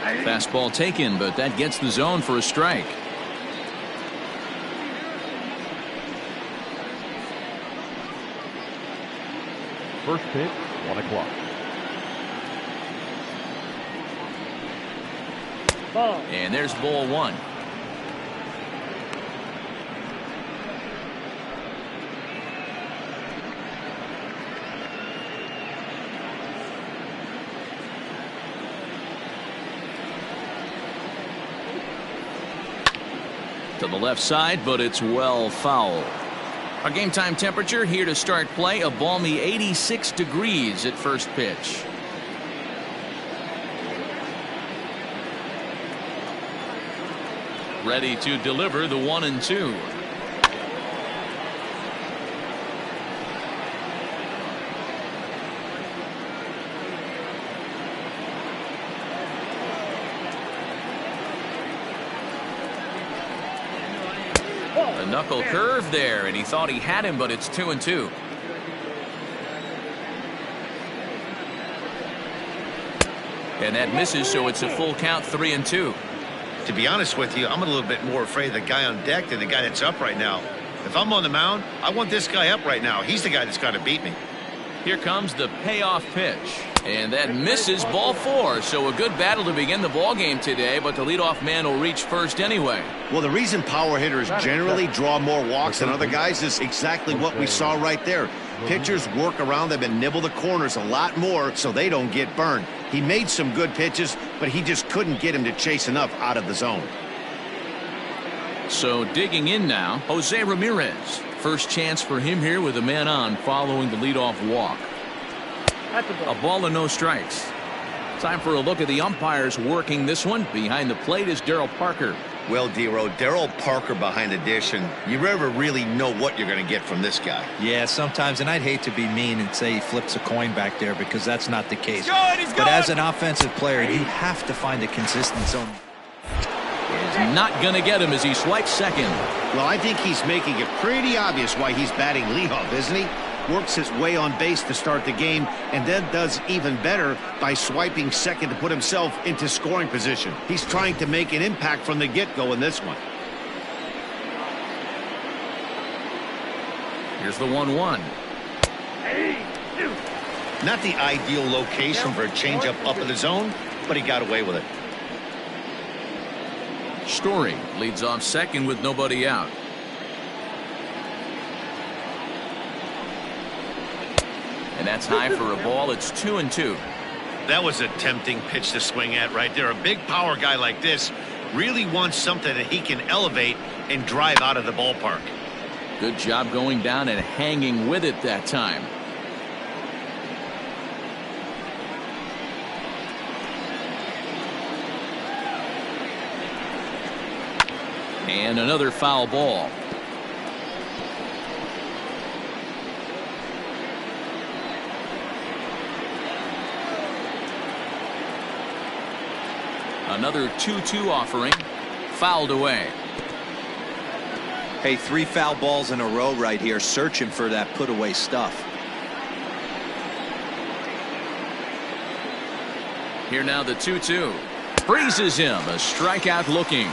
Fastball taken, but that gets the zone for a strike. First pitch, 1 o'clock. And there's ball 1. To the left side, but it's well foul. Our game time temperature here to start play, a balmy 86 degrees at first pitch. Ready to deliver the 1-2. A knuckle curve there, and he thought he had him, but it's 2-2. And that misses, so it's a full count, 3-2. To be honest with you, I'm a little bit more afraid of the guy on deck than the guy that's up right now. If I'm on the mound, I want this guy up right now. He's the guy that's got to beat me. Here comes the payoff pitch, and that misses, ball 4. So a good battle to begin the ball game today, but the leadoff man will reach first anyway. Well, the reason power hitters generally draw more walks than other guys is exactly what we saw right there. Pitchers work around them and nibble the corners a lot more so they don't get burned. He made some good pitches, but he just couldn't get him to chase enough out of the zone. So digging in now, Jose Ramirez. First chance for him here with a man on following the leadoff walk. A ball and no strikes. Time for a look at the umpires working this one. Behind the plate is Darryl Parker. Well, D-Row, Darryl Parker behind the dish, and you never really know what you're going to get from this guy. Yeah, sometimes, and I'd hate to be mean and say he flips a coin back there because that's not the case. But as an offensive player, you have to find a consistent zone. Is not going to get him as he swipes second. Well, I think he's making it pretty obvious why he's batting leadoff, isn't he? Works his way on base to start the game and then does even better by swiping second to put himself into scoring position. He's trying to make an impact from the get-go in this one. Here's the 1-1. Not the ideal location for a changeup up in the zone, but he got away with it. Story leads off second with nobody out. And that's high for a ball. It's 2-2. That was a tempting pitch to swing at right there. A big power guy like this really wants something that he can elevate and drive out of the ballpark. Good job going down and hanging with it that time. And another foul ball. Another 2-2 offering. Fouled away. Hey, 3 foul balls in a row right here, searching for that put away stuff. Here now the 2-2. Freezes him. A strikeout looking.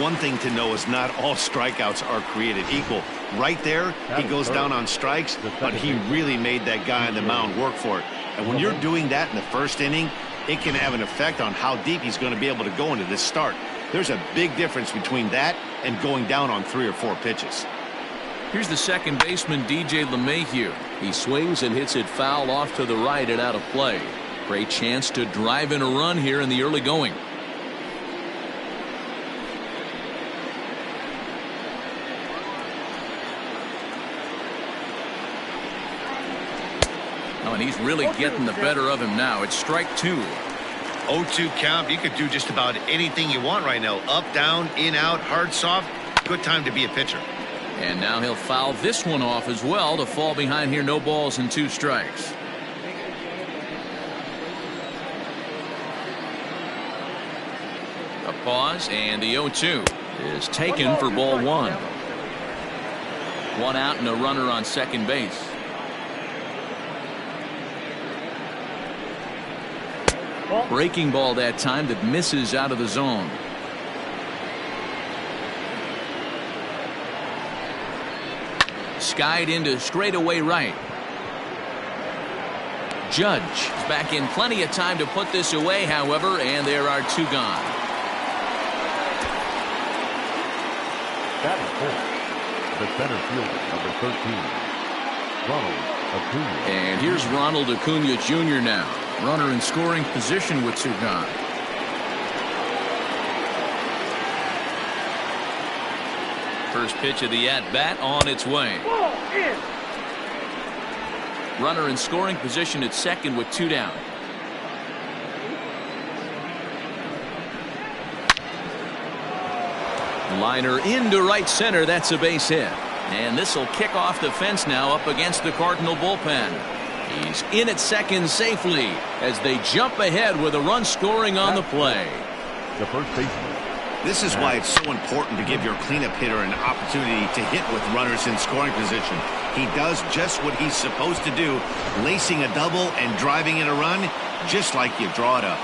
One thing to know is not all strikeouts are created equal. Right there, he goes down on strikes, but he really made that guy on the mound work for it. And when you're doing that in the first inning, it can have an effect on how deep he's going to be able to go into this start. There's a big difference between that and going down on 3 or 4 pitches. Here's the second baseman, DJ LeMahieu. He swings and hits it foul off to the right and out of play. Great chance to drive in a run here in the early going. Oh, and he's really getting the better of him now. It's strike 2. 0-2 count. You could do just about anything you want right now. Up, down, in, out, hard, soft. Good time to be a pitcher. And now he'll foul this one off as well to fall behind here. No balls and 2 strikes. A pause, and the 0-2 is taken for ball 1. 1 out and a runner on second base. Breaking ball that time that misses out of the zone. Skied into straightaway right. Judge is back in plenty of time to put this away, however, and there are two gone. Batting fifth, the center fielder, number 13, Ronald Acuna. And here's Ronald Acuna Jr. now. Runner in scoring position with two gone. First pitch of the at-bat on its way. Runner in scoring position at second with two down. Liner into right center. That's a base hit. And this will kick off the fence now up against the Cardinal bullpen. He's in at second safely as they jump ahead with a run scoring on the play. The first baseman. This is why it's so important to give your cleanup hitter an opportunity to hit with runners in scoring position. He does just what he's supposed to do, lacing a double and driving in a run, just like you draw it up.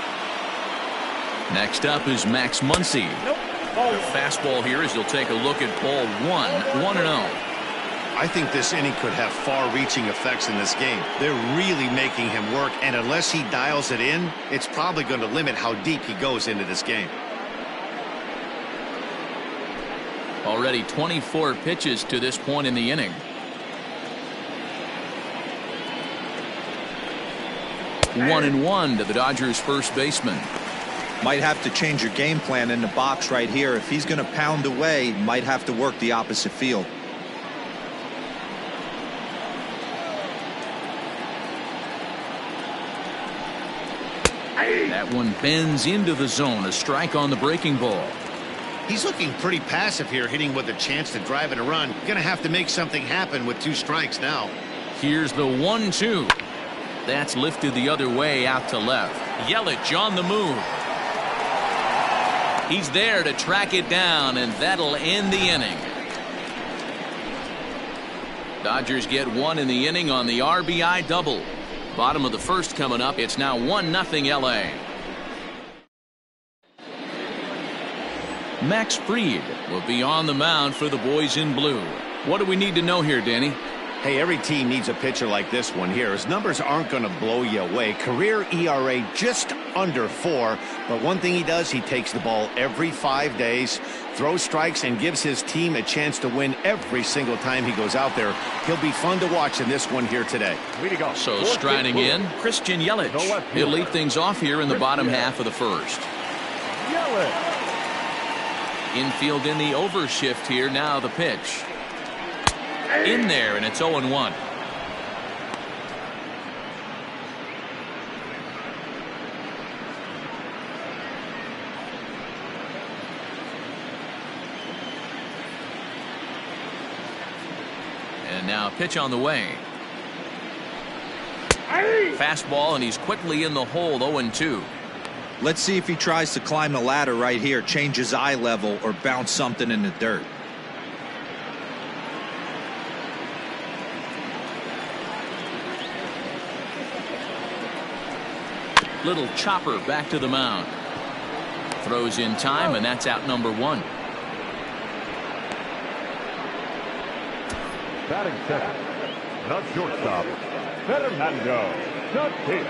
Next up is Max Muncy. The fastball here as he'll take a look at ball 1-0. I think this inning could have far-reaching effects in this game. They're really making him work, and unless he dials it in, it's probably going to limit how deep he goes into this game. Already 24 pitches to this point in the inning. 1-1 to the Dodgers first baseman. Might have to change your game plan in the box right here. If he's going to pound away, might have to work the opposite field. That one bends into the zone. A strike on the breaking ball. He's looking pretty passive here, hitting with a chance to drive in a run. Going to have to make something happen with two strikes now. Here's the 1-2. That's lifted the other way out to left. Yelich on the move. He's there to track it down, and that'll end the inning. Dodgers get one in the inning on the RBI double. Bottom of the first coming up. It's now 1-0 LA. Max Fried will be on the mound for the boys in blue. What do we need to know here, Danny? Hey, every team needs a pitcher like this one here. His numbers aren't going to blow you away. Career ERA just under 4. But one thing he does, he takes the ball every 5 days, throws strikes, and gives his team a chance to win every single time he goes out there. He'll be fun to watch in this one here today. So striding in, Christian Yelich. He'll lead things off here in the bottom half of the first. Infield in the overshift here. Now the pitch. In there, and it's 0-1. And now pitch on the way. Fastball, and he's quickly in the hole. 0-2. Let's see if he tries to climb the ladder right here, change his eye level, or bounce something in the dirt. Little chopper back to the mound. Throws in time, and that's out number 1. Batting second, the shortstop, Fernando Tatis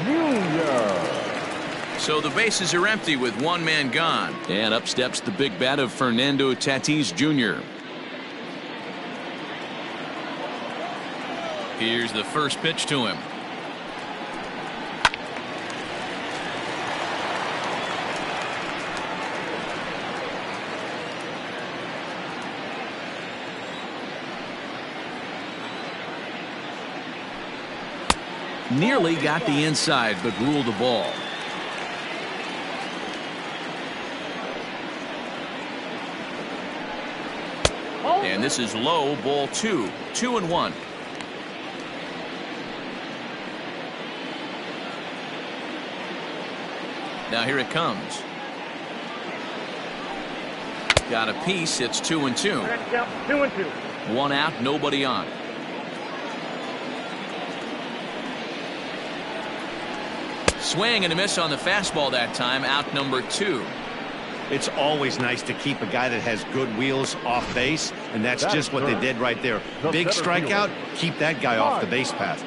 Jr. So the bases are empty with one man gone. And up steps the big bat of Fernando Tatis Jr. Here's the first pitch to him. Nearly got the inside, but ruled the ball. And this is low, ball 2. 2-1. Now here it comes. Got a piece. It's 2-2. 2-2. One out, nobody on. Swing and a miss on the fastball that time. Out number 2. It's always nice to keep a guy that has good wheels off base, and that's just what they did right there. Big strikeout, keep that guy off the base path.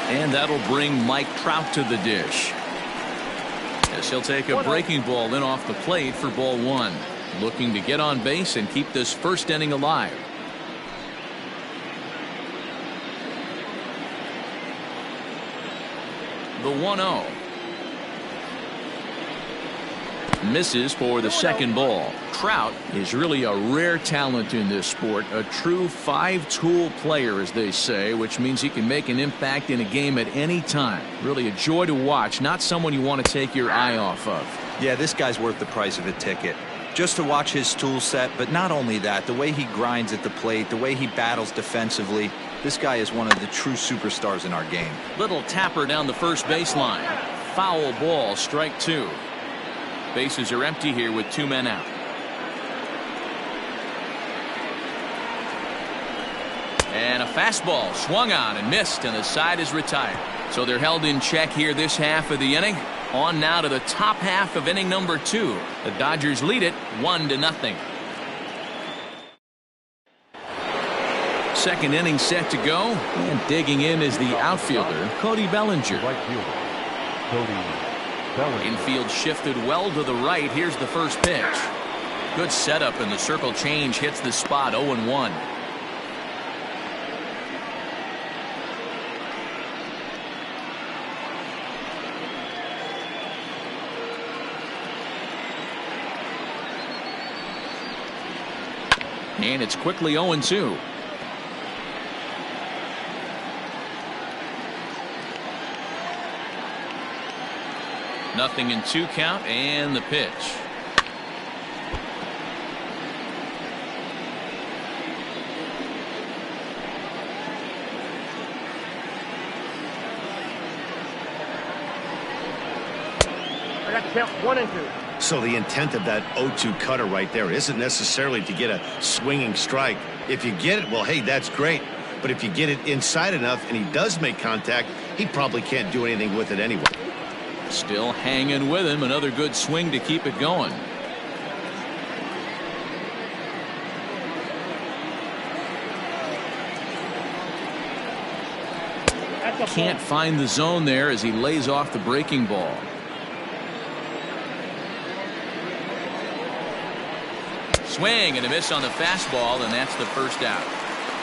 And that'll bring Mike Trout to the dish, as he'll take a breaking ball in off the plate for ball 1. Looking to get on base and keep this first inning alive. The 1-0. Misses for the second ball. Trout is really a rare talent in this sport. A true 5-tool player, as they say, which means he can make an impact in a game at any time. Really a joy to watch. Not someone you want to take your eye off of. Yeah, this guy's worth the price of a ticket. Just to watch his tool set, but not only that, the way he grinds at the plate, the way he battles defensively. This guy is one of the true superstars in our game. Little tapper down the first baseline. Foul ball, strike 2. Bases are empty here with 2 men out. And a fastball swung on and missed, and the side is retired. So they're held in check here this half of the inning. On now to the top half of inning number 2. The Dodgers lead it 1-0. Second inning set to go, and digging in is the outfielder Cody Bellinger. Right fielder, Cody Bellinger. Infield shifted well to the right. Here's the first pitch. Good setup, and the circle change hits the spot. 0-1. And it's quickly 0-2. Nothing in 2 count, and the pitch. I got to count 1 and 2. So the intent of that 0-2 cutter right there isn't necessarily to get a swinging strike. If you get it, well, hey, that's great. But if you get it inside enough and he does make contact, he probably can't do anything with it anyway. Still hanging with him. Another good swing to keep it going. Can't find the zone there as he lays off the breaking ball. Swing and a miss on the fastball, and that's the first out.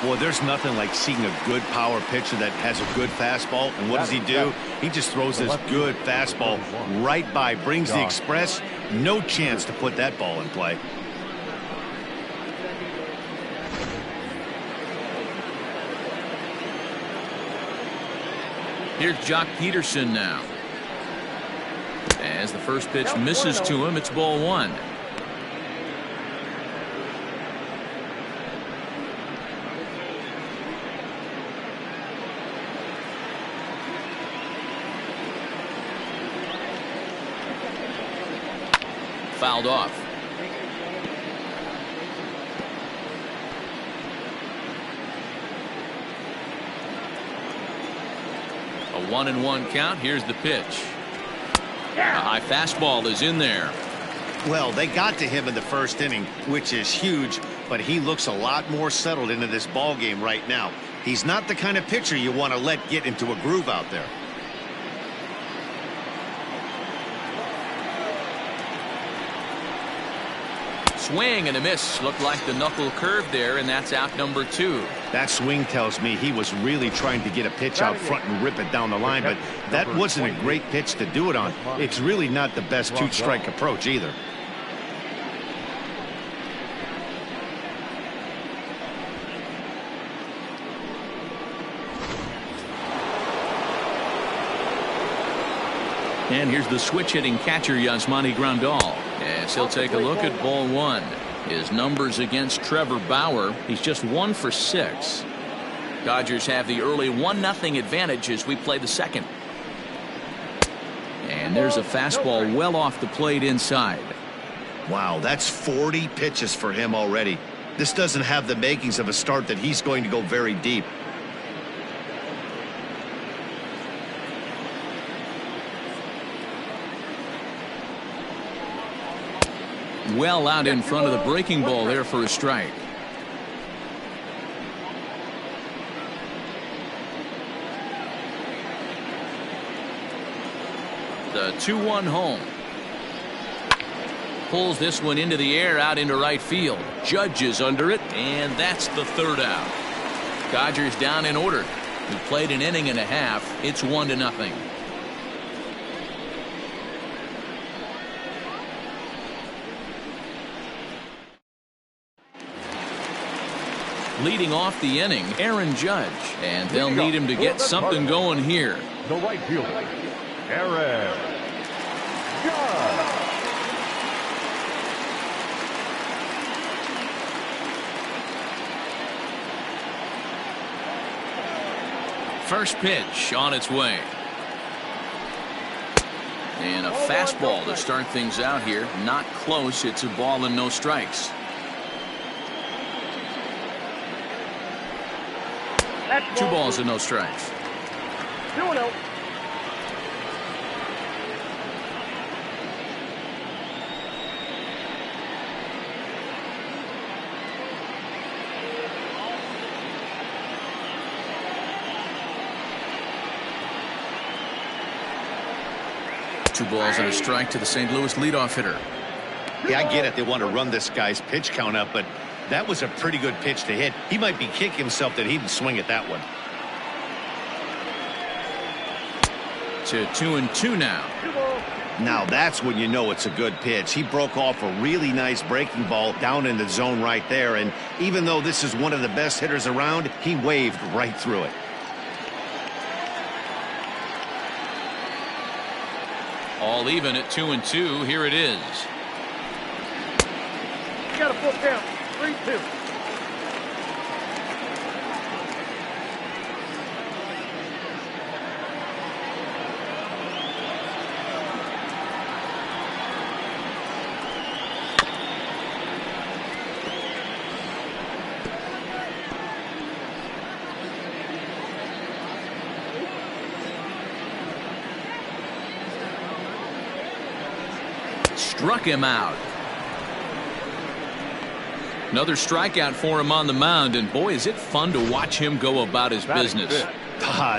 Well, there's nothing like seeing a good power pitcher that has a good fastball. And what does he do? He just throws this good fastball right by, brings the express. No chance to put that ball in play. Here's Jock Peterson now. As the first pitch misses to him, it's ball 1. Fouled off. A 1-1 count. Here's the pitch. A high fastball is in there. Well, they got to him in the first inning, which is huge, but he looks a lot more settled into this ball game right now. He's not the kind of pitcher you want to let get into a groove out there. Swing and a miss. Looked like the knuckle curve there, and that's out number 2. That swing tells me he was really trying to get a pitch out front and rip it down the line, but that wasn't a great pitch to do it on. It's really not the best 2-strike approach either. And here's the switch-hitting catcher, Yasmani Grandal. Yes, he'll take a look at ball 1. His numbers against Trevor Bauer, he's just 1 for 6. Dodgers have the early 1-0 advantage as we play the second. And there's a fastball well off the plate inside. Wow, that's 40 pitches for him already. This doesn't have the makings of a start that he's going to go very deep. Well out in front of the breaking ball there for a strike. The 2-1 home. Pulls this one into the air out into right field. Judge is under it, and that's the third out. Dodgers down in order. We played an inning and a half. It's 1-0. Leading off the inning, Aaron Judge, and they'll need him to get something going here. The right fielder, Aaron Judge. First pitch on its way. And a fastball to start things out here. Not close. It's a ball and no strikes. Two balls and no strikes. 2-0. Two balls and a strike to the St. Louis leadoff hitter. Yeah, I get it. They want to run this guy's pitch count up, but that was a pretty good pitch to hit. He might be kicking himself that he didn't swing at that one. To 2-2 now. Now that's when you know it's a good pitch. He broke off a really nice breaking ball down in the zone right there, and even though this is one of the best hitters around, he waved right through it. All even at 2-2. Here it is. You got a full count. 3-2. Struck him out. Another strikeout for him on the mound, and boy, is it fun to watch him go about his business.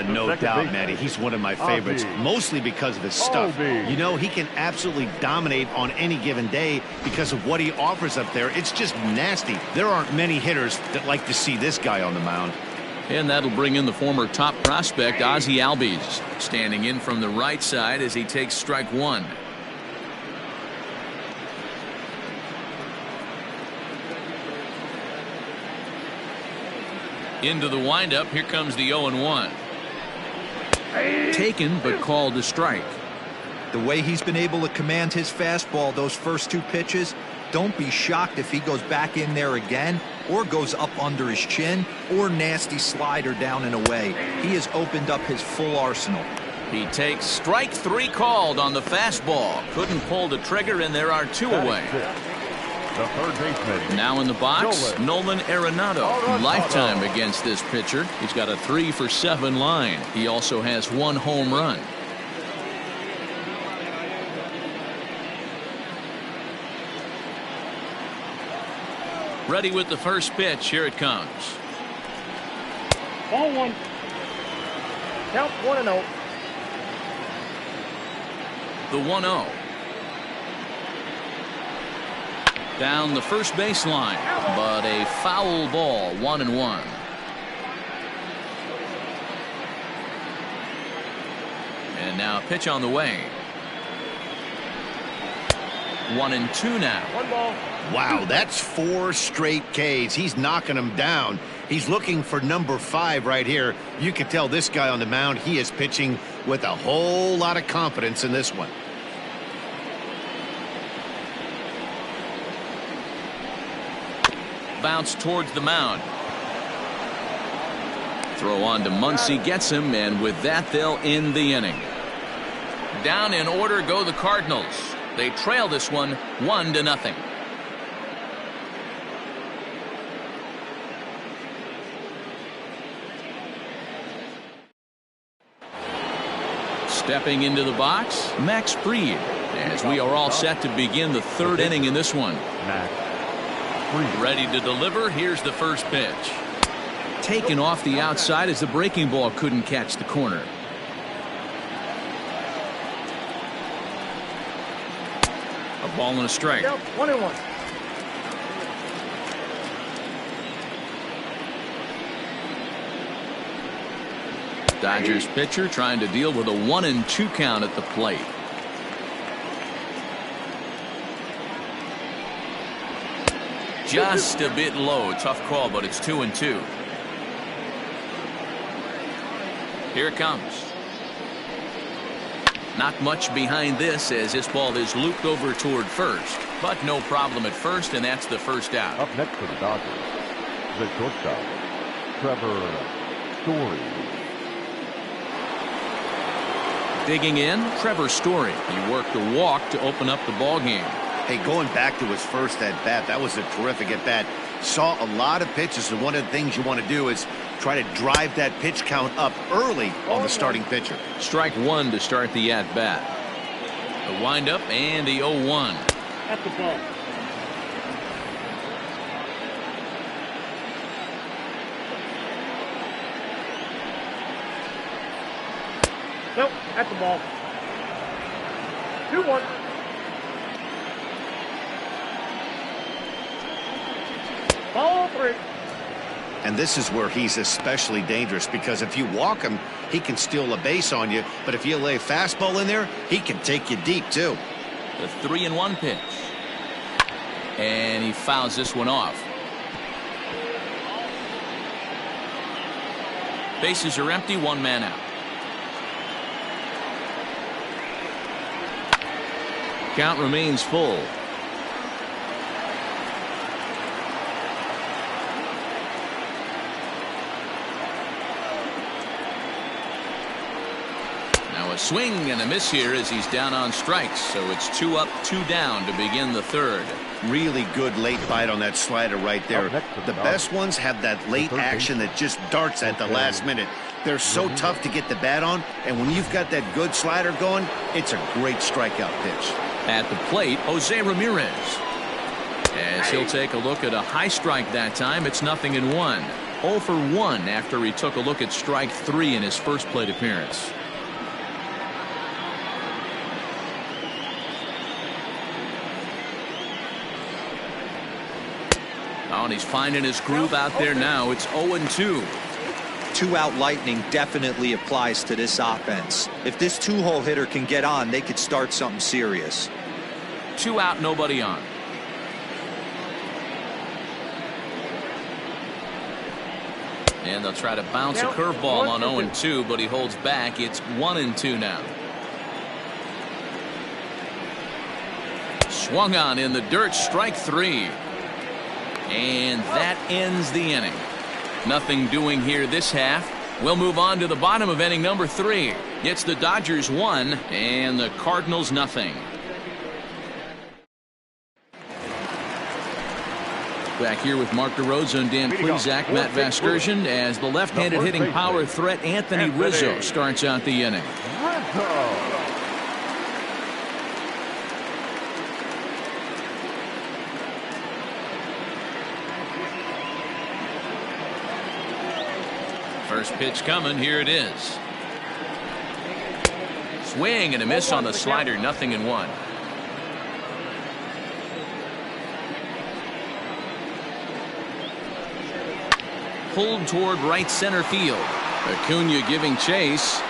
No doubt, Matty. He's one of my favorites, mostly because of his stuff. You know, he can absolutely dominate on any given day because of what he offers up there. It's just nasty. There aren't many hitters that like to see this guy on the mound. And that'll bring in the former top prospect, Ozzie Albies, standing in from the right side as he takes strike one. Into the windup. Here comes the 0-1. Taken but called a strike. The way he's been able to command his fastball those first two pitches, don't be shocked if he goes back in there again or goes up under his chin or nasty slider down and away. He has opened up his full arsenal. He takes strike three called on the fastball. Couldn't pull the trigger, and there are two away. The third baseman. Now in the box, Nolan Arenado. Lifetime against this pitcher. He's got a 3-for-7 line. He also has one home run. Ready with the first pitch. Here it comes. Ball one. Count 1-0. The 1-0. Down the first baseline, but a foul ball, 1-1. And now a pitch on the way. 1-2 now. One ball. Wow, that's 4 straight Ks. He's knocking them down. He's looking for number 5 right here. You can tell this guy on the mound, he is pitching with a whole lot of confidence in this one. Bounce towards the mound. Throw on to Muncy, gets him, and with that they'll end the inning. Down in order go the Cardinals. They trail this one 1-0. Stepping into the box, Max Fried, as we are all set to begin the third inning in this one. Max Fried. Ready to deliver. Here's the first pitch. Taken off the outside as the breaking ball couldn't catch the corner. A ball and a strike. 1-1. Dodgers pitcher trying to deal with a 1-2 count at the plate. Just a bit low. Tough call, but it's 2-2. Here it comes. Not much behind this as this ball is looped over toward first, but no problem at first, and that's the first out. Up next for the Dodgers, the shortstop, Trevor Story. Digging in, Trevor Story. He worked a walk to open up the ball game. Hey, going back to his first at bat, that was a terrific at bat. Saw a lot of pitches, and one of the things you want to do is try to drive that pitch count up early on the starting pitcher. Strike one to start the at bat. The windup and the 0-1. At the ball. Nope, at the ball. 2-1. Ball 3. And this is where he's especially dangerous, because if you walk him, he can steal a base on you. But if you lay a fastball in there, he can take you deep, too. The 3-1 pitch. And he fouls this one off. Bases are empty, one man out. Count remains full. Now a swing and a miss here as he's down on strikes. So it's 2 up, 2 down to begin the third. Really good late bite on that slider right there. The best ones have that late action that just darts at the last minute. They're so tough to get the bat on, and when you've got that good slider going, it's a great strikeout pitch. At the plate, Jose Ramirez. As he'll take a look at a high strike that time, it's 0-1. 0 for 1 after he took a look at strike 3 in his first plate appearance. Oh, and he's finding his groove out there now. It's 0-2. 2-out lightning definitely applies to this offense. If this 2-hole hitter can get on, they could start something serious. 2 out, nobody on. And they'll try to bounce a curveball on 0-2, but he holds back. It's 1-2 now. Swung on in the dirt, strike 3. And that ends the inning. Nothing doing here this half. We'll move on to the bottom of inning number 3. It's the Dodgers 1 and the Cardinals nothing. Back here with Mark DeRosa and Dan Plesac, Matt Vasgersian, as the left-handed hitting power threat Anthony Rizzo starts out the inning. First pitch coming. Here it is. Swing and a miss on the slider. 0-1. Pulled toward right center field. Acuna giving chase.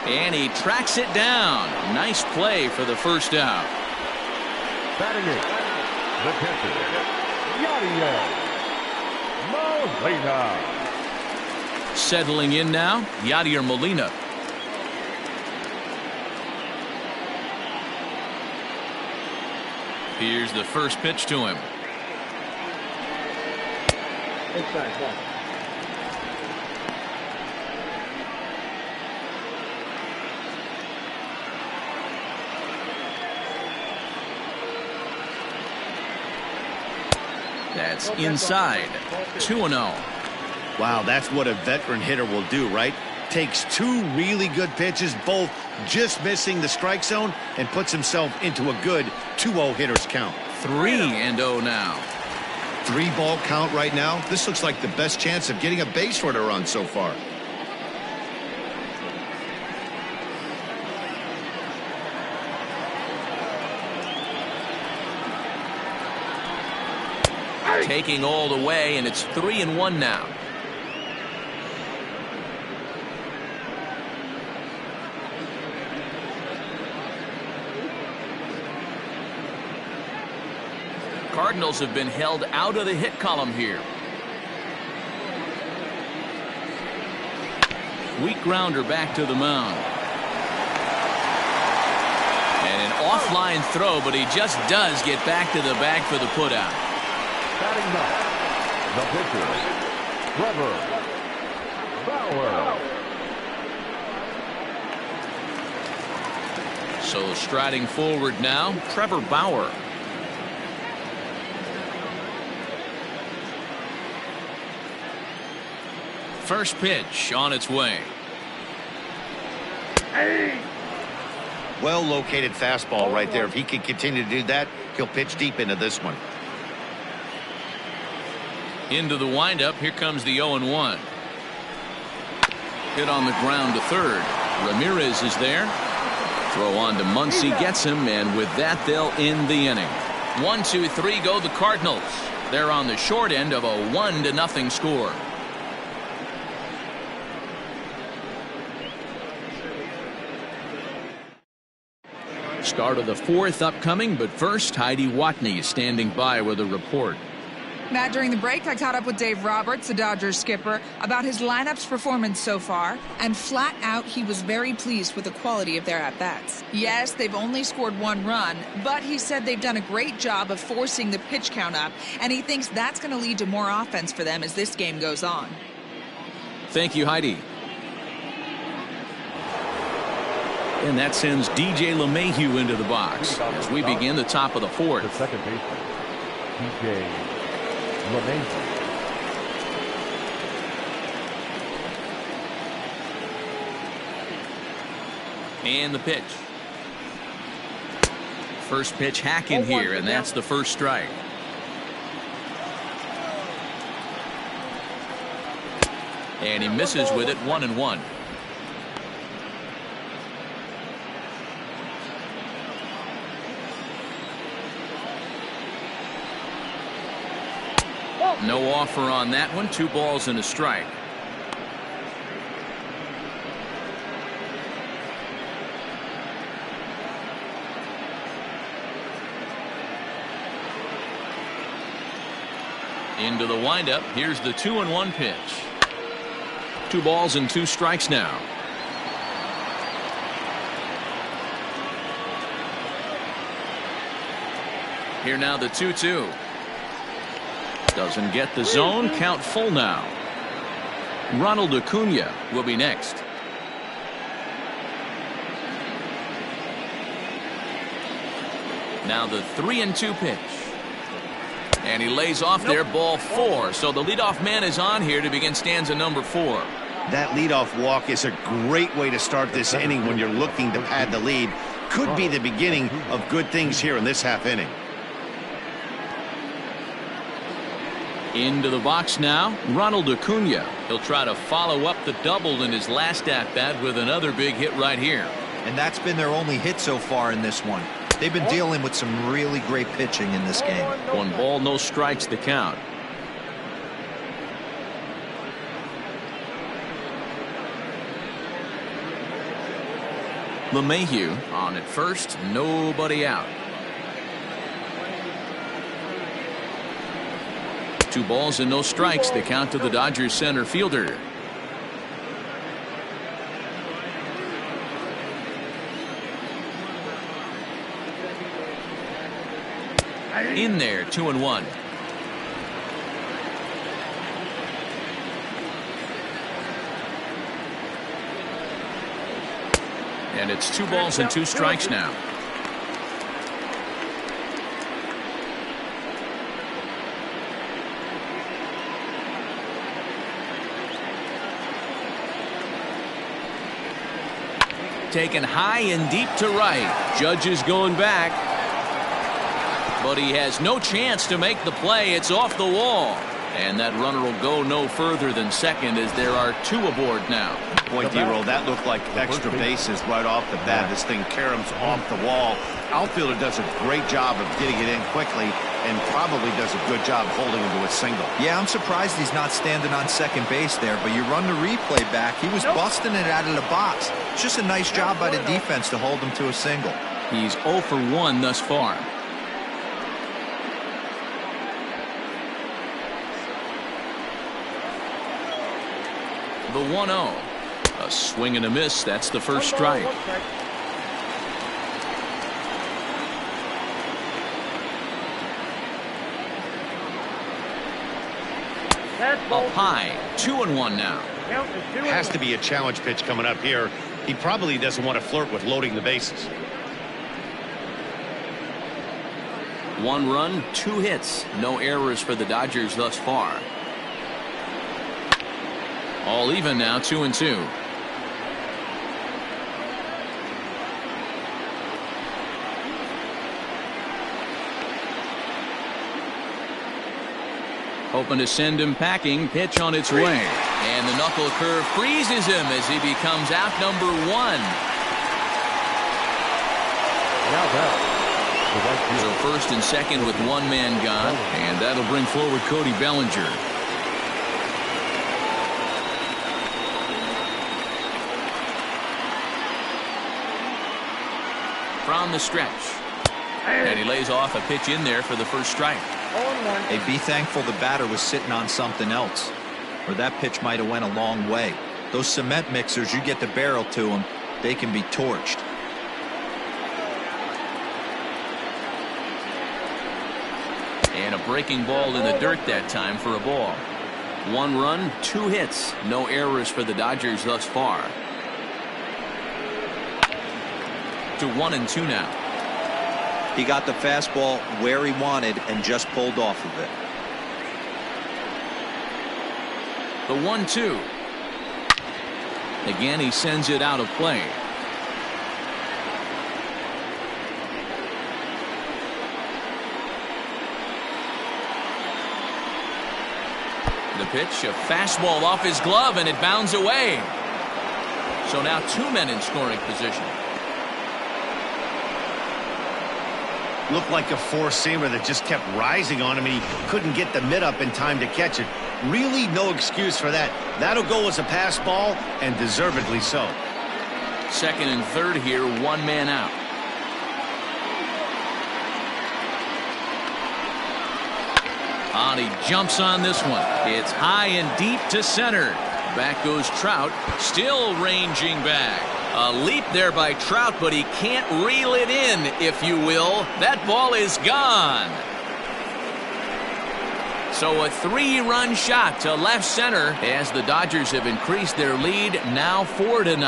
And he tracks it down. Nice play for the first out. Batting it, the catcher, Yadier Molina. Settling in now, Yadier Molina. Here's the first pitch to him. Inside ball. That's inside. 2-0. Wow, that's what a veteran hitter will do, right? Takes two really good pitches, both just missing the strike zone, and puts himself into a good 2-0 hitter's count. 3-0 now. 3-ball count right now. This looks like the best chance of getting a base runner on so far. Taking all the way, and it's 3-1 now. Cardinals have been held out of the hit column here. Weak grounder back to the mound. And an offline throw, but he just does get back to the bag for the putout. Batting ninth, Trevor Bauer. So striding forward now, Trevor Bauer. First pitch on its way. Well located fastball right there. If he can continue to do that, he'll pitch deep into this one. Into the windup. Here comes the 0-1. Hit on the ground to third. Ramirez is there. Throw on to Muncy, gets him, and with that they'll end the inning. 1-2-3 go the Cardinals. They're on the short end of a 1-0 score. Start of the fourth upcoming, but first Heidi Watney is standing by with a report. Matt, during the break, I caught up with Dave Roberts, the Dodgers skipper, about his lineup's performance so far, and flat out, he was very pleased with the quality of their at-bats. Yes, they've only scored 1 run, but he said they've done a great job of forcing the pitch count up, and he thinks that's going to lead to more offense for them as this game goes on. Thank you, Heidi. And that sends DJ LeMahieu into the box as we begin the top of the fourth. The second baseman, DJ LeMahieu. And the pitch. First pitch hack in here, and that's the first strike. And he misses with it, 1-1. No offer on that one. 2 balls and a strike. Into the windup. Here's the 2-1 pitch. 2 balls and 2 strikes now. Here now the 2-2. Doesn't get the zone. Count full now. Ronald Acuna will be next. Now the 3-2 pitch. And he lays off there, ball 4. So the leadoff man is on here to begin stanza number 4. That leadoff walk is a great way to start this inning when you're looking to pad the lead. Could be the beginning of good things here in this half inning. Into the box now, Ronald Acuna. He'll try to follow up the double in his last at-bat with another big hit right here. And that's been their only hit so far in this one. They've been dealing with some really great pitching in this game. 1 ball, no strikes the count. LeMahieu on at first, nobody out. 2 balls and no strikes, the count to the Dodgers center fielder. In there, 2-1. And it's 2 balls and 2 strikes now. taken high and deep to right. Judge is going back. But he has no chance to make the play. It's off the wall. And that runner will go no further than second as there are two aboard now. Boy, D-Roll, that looked like extra bases right off the bat. This thing caroms off the wall. Outfielder does a great job of getting it in quickly and probably does a good job holding him to a single. Yeah, I'm surprised he's not standing on second base there, but you run the replay back. He was busting it out of the box. It's just a nice job by the defense to hold him to a single. He's 0 for 1 thus far. The 1-0. A swing and a miss. That's the first strike. Up high. 2-1 now. Has to be a challenge pitch coming up here. He probably doesn't want to flirt with loading the bases. 1 run, 2 hits. No errors for the Dodgers thus far. All even now, 2-2. Hoping to send him packing. Pitch on its way. And the knuckle curve freezes him as he becomes out number 1. So first and second with 1 man gone. And that'll bring forward Cody Bellinger. From the stretch. And he lays off a pitch in there for the first strike. Hey, be thankful the batter was sitting on something else, or that pitch might have went a long way. Those cement mixers, you get the barrel to them, they can be torched. And a breaking ball in the dirt that time for a ball. 1 run, 2 hits. No errors for the Dodgers thus far. To 1-2 now. He got the fastball where he wanted and just pulled off of it. The 1-2. Again, he sends it out of play. The pitch, a fastball off his glove, and it bounds away. So now 2 men in scoring position. Looked like a four-seamer that just kept rising on him, and he couldn't get the mid up in time to catch it. Really no excuse for that. That'll go as a pass ball, and deservedly so. Second and third here, 1 man out. And he jumps on this one. It's high and deep to center. Back goes Trout, still ranging back. A leap there by Trout, but he can't reel it in, if you will. That ball is gone. So a 3-run shot to left center as the Dodgers have increased their lead, now 4-0.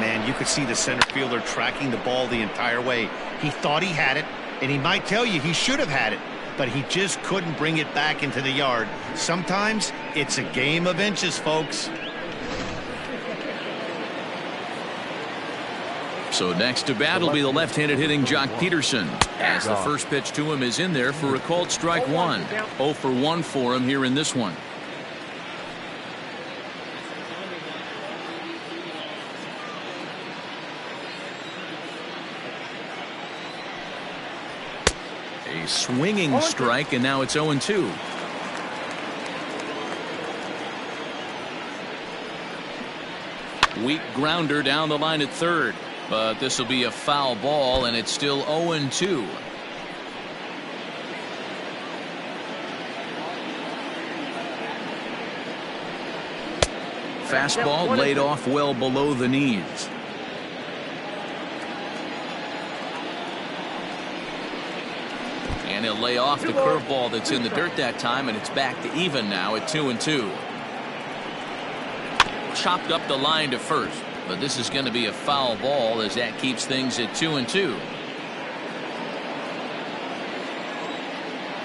Man, you could see the center fielder tracking the ball the entire way. He thought he had it, and he might tell you he should have had it, but he just couldn't bring it back into the yard. Sometimes it's a game of inches, folks. So next to bat will be the left-handed hitting Jock Peterson, as the first pitch to him is in there for a called strike 1. 0 for 1 for him here in this one. A swinging strike, and now it's 0-2. Weak grounder down the line at third, but this will be a foul ball, and it's still 0-2. Fastball laid off well below the knees. And he'll lay off the curveball that's in the dirt that time, and it's back to even now at 2-2. Chopped up the line to first, but this is going to be a foul ball as that keeps things at 2-2.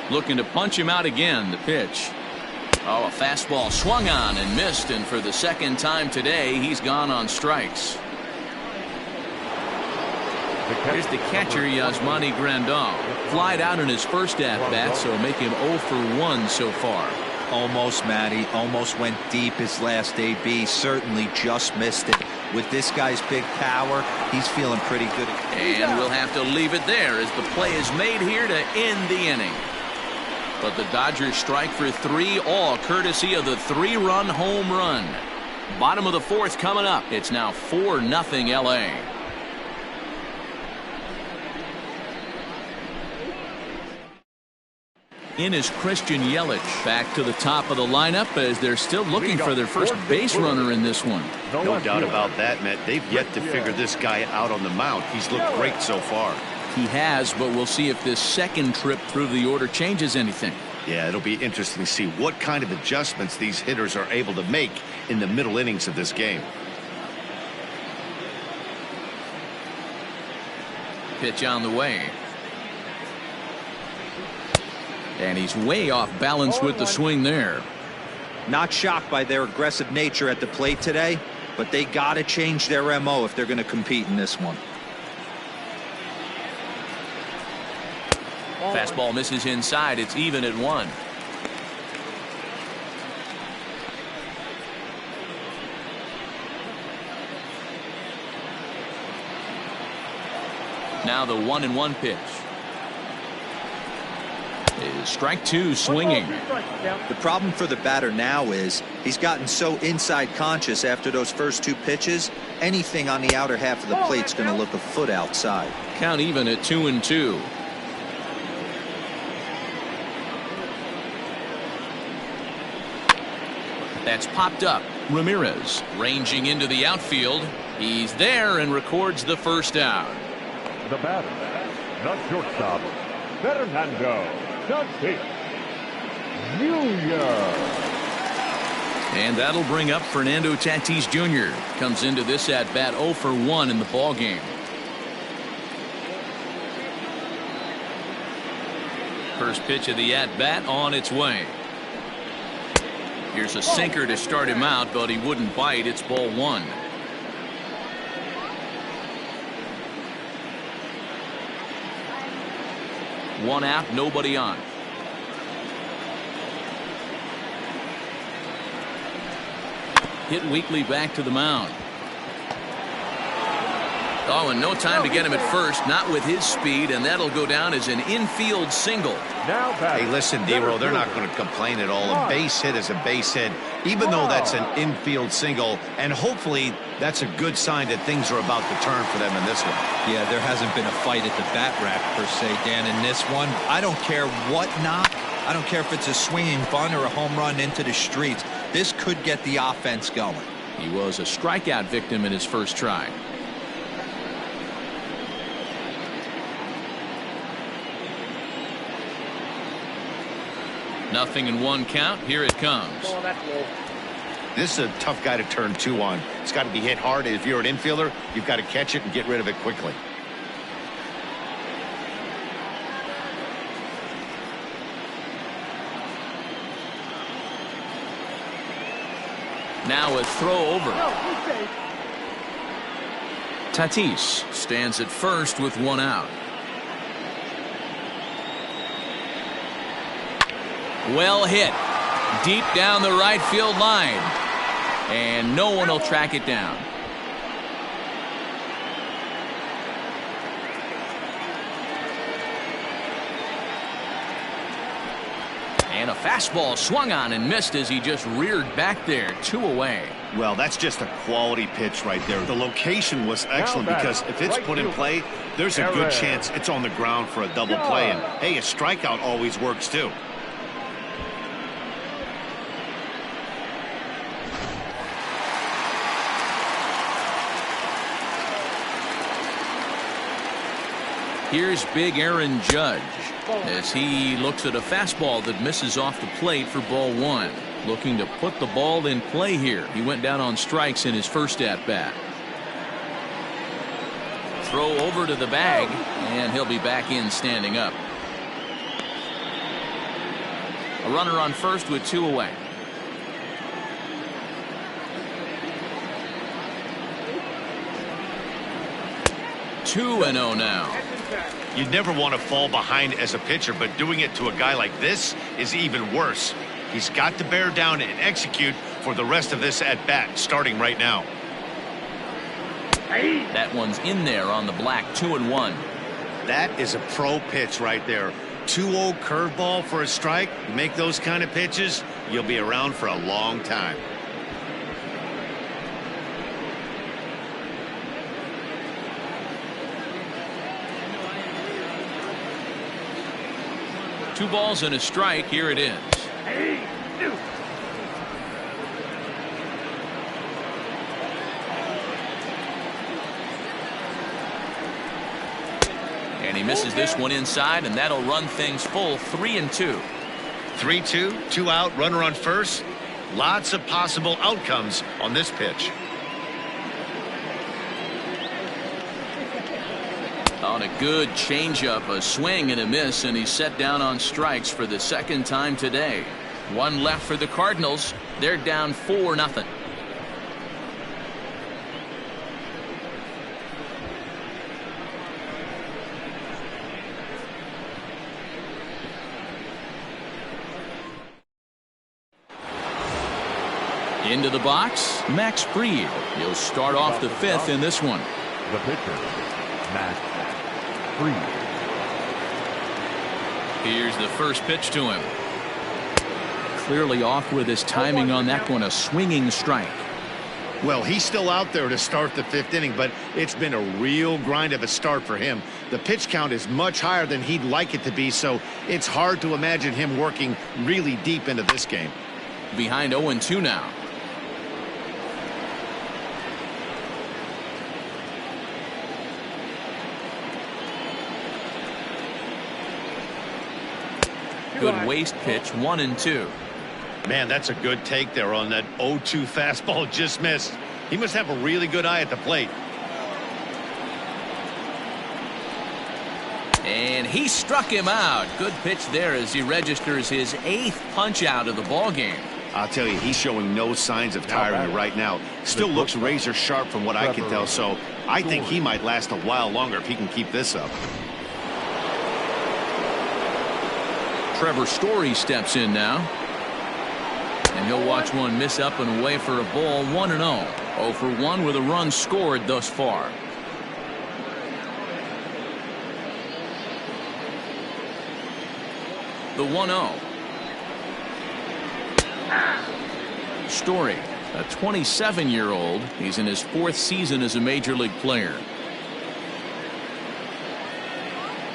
Looking to punch him out again. The pitch. Oh, a fastball swung on and missed, and for the second time today, he's gone on strikes. Here's the catcher, Yasmani Grandal. Flied out in his first at-bat, so make him 0 for 1 so far. Almost, Matty. Almost went deep his last AB. Certainly just missed it. With this guy's big power, he's feeling pretty good. And we'll have to leave it there as the play is made here to end the inning. But the Dodgers strike for 3, all courtesy of the 3-run home run. Bottom of the 4th coming up. It's now 4-0 LA. In is Christian Yelich. Back to the top of the lineup as they're still looking for their first base runner in this one. No doubt about that, Matt. They've yet to figure this guy out on the mound. He's looked great so far. He has, but we'll see if this second trip through the order changes anything. Yeah, it'll be interesting to see what kind of adjustments these hitters are able to make in the middle innings of this game. Pitch on the way. And he's way off balance with the swing there. Not shocked by their aggressive nature at the plate today, but they got to change their MO if they're going to compete in this one. Fastball misses inside. It's even at 1. Now the 1-1 pitch. Is strike 2 swinging. The problem for the batter now is he's gotten so inside conscious after those first 2 pitches. Anything on the outer half of the plate's going to look a foot outside. Count even at 2-2. That's popped up. Ramirez ranging into the outfield. He's there and records the first out. The batter, the shortstop, Fernando Tatis Jr. And that'll bring up Fernando Tatis Jr. Comes into this at bat 0 for 1 in the ball game. First pitch of the at bat on its way. Here's a sinker to start him out, but he wouldn't bite. It's ball 1. One out, nobody on. Hit weakly back to the mound. Oh, and no time to get him at first, not with his speed, and that'll go down as an infield single. Hey, listen, Dero, they're not going to complain at all. A base hit is a base hit, even though that's an infield single, and hopefully that's a good sign that things are about to turn for them in this one. Yeah, there hasn't been a fight at the bat rack, per se, Dan, in this one. I don't care what knock. I don't care if it's a swinging bunt or a home run into the streets. This could get the offense going. He was a strikeout victim in his first try. Nothing in 1 count. Here it comes. This is a tough guy to turn 2 on. It's got to be hit hard. If you're an infielder, you've got to catch it and get rid of it quickly. Now a throw over. Tatis stands at first with 1 out. Well hit. Deep down the right field line. And no one will track it down. And a fastball swung on and missed as he just reared back there. 2 away. Well, that's just a quality pitch right there. The location was excellent because if it's put in play, there's a good chance it's on the ground for a double play. And hey, a strikeout always works too. Here's big Aaron Judge as he looks at a fastball that misses off the plate for ball 1. Looking to put the ball in play here. He went down on strikes in his first at bat. Throw over to the bag, and he'll be back in standing up. A runner on first with 2 away. 2-0 now. You never want to fall behind as a pitcher, but doing it to a guy like this is even worse. He's got to bear down and execute for the rest of this at bat, starting right now. That one's in there on the black. 2-1. That is a pro pitch right there. 2-0 curveball for a strike. You make those kind of pitches, you'll be around for a long time. Two balls and a strike. Here it is. And he misses this one inside, and that'll run things full. 3-2. 3-2, 2 out, runner on first. Lots of possible outcomes on this pitch. On a good changeup, a swing and a miss, and he's set down on strikes for the second time today. One left for the Cardinals. They're down 4-0. Into the box, Max Fried. He'll start off the fifth in this one. The pitcher, Max Fried. Here's the first pitch to him. Clearly off with his timing on that one, a swinging strike. Well, he's still out there to start the fifth inning, but it's been a real grind of a start for him. The pitch count is much higher than he'd like it to be, so it's hard to imagine him working really deep into this game. Behind 0-2 now. Good waist pitch. 1-2. Man, that's a good take there on that 0-2 fastball. Just missed. He must have a really good eye at the plate. And he struck him out. Good pitch there as he registers his 8th punch out of the ball game. I'll tell you, he's showing no signs of tiring right now. Still looks razor sharp from what I can tell, so I think he might last a while longer if he can keep this up. Trevor Story steps in now. And he'll watch one miss up and away for a ball. 1-0. 0 for 1 with a run scored thus far. The 1-0. Story, a 27-year-old. He's in his 4th season as a major league player.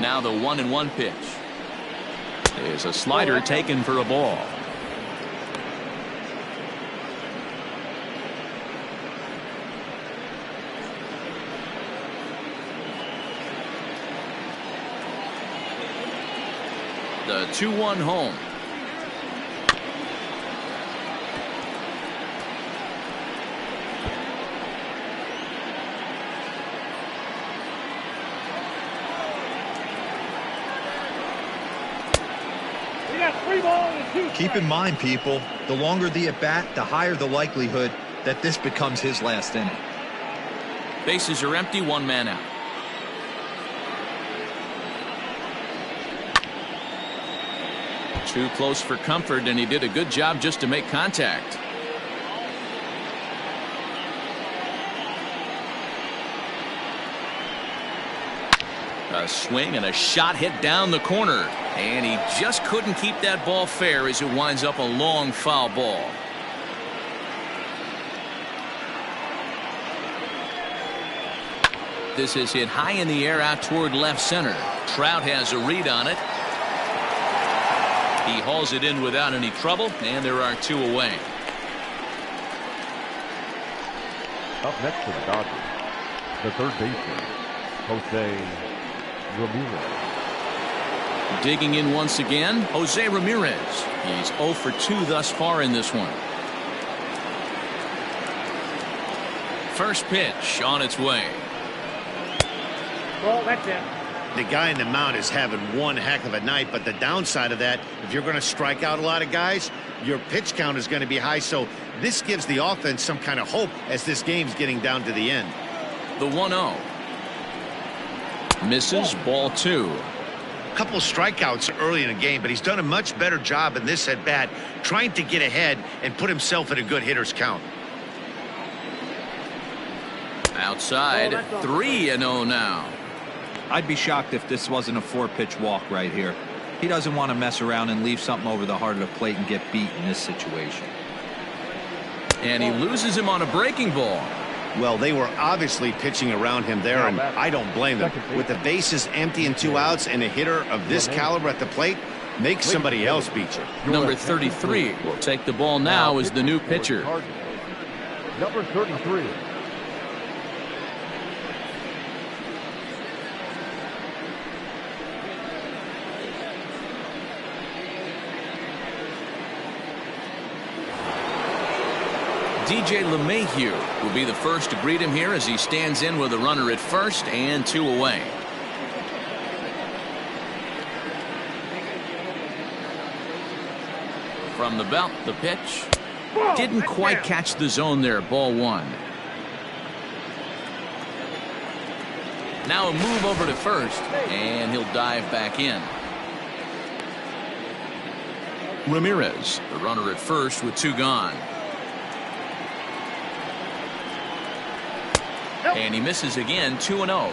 Now the 1-1 pitch. Is a slider taken for a ball. The 2-1 home. Keep in mind, people, the longer the at-bat, the higher the likelihood that this becomes his last inning. Bases are empty, 1 man out. Too close for comfort, and he did a good job just to make contact. A swing and a shot hit down the corner. And he just couldn't keep that ball fair as it winds up a long foul ball. This is hit high in the air out toward left center. Trout has a read on it. He hauls it in without any trouble, and there are 2 away. Up next for the Dodgers, the third baseman, Jose Ramirez. Digging in once again, Jose Ramirez. He's 0 for 2 thus far in this one. First pitch on its way. Well, that's it. The guy in the mound is having one heck of a night, but the downside of that, if you're going to strike out a lot of guys, your pitch count is going to be high, so this gives the offense some kind of hope as this game's getting down to the end. The 1-0. Misses. Ball 2. Couple strikeouts early in the game, but he's done a much better job in this at bat trying to get ahead and put himself in a good hitter's count. Outside. 3-0 now. I'd be shocked if this wasn't a 4-pitch walk right here. He doesn't want to mess around and leave something over the heart of the plate and get beat in this situation. And he loses him on a breaking ball. Well, they were obviously pitching around him there, and I don't blame them. With the bases empty and 2 outs and a hitter of this caliber at the plate, make somebody else beat you. Number 33 will take the ball now as the new pitcher. Number 33. DJ LeMahieu will be the first to greet him here as he stands in with a runner at first and 2 away. From the belt, the pitch. Didn't quite catch the zone there. Ball 1. Now a move over to first, and he'll dive back in. Ramirez, the runner at first with 2 gone. And he misses again. 2-0.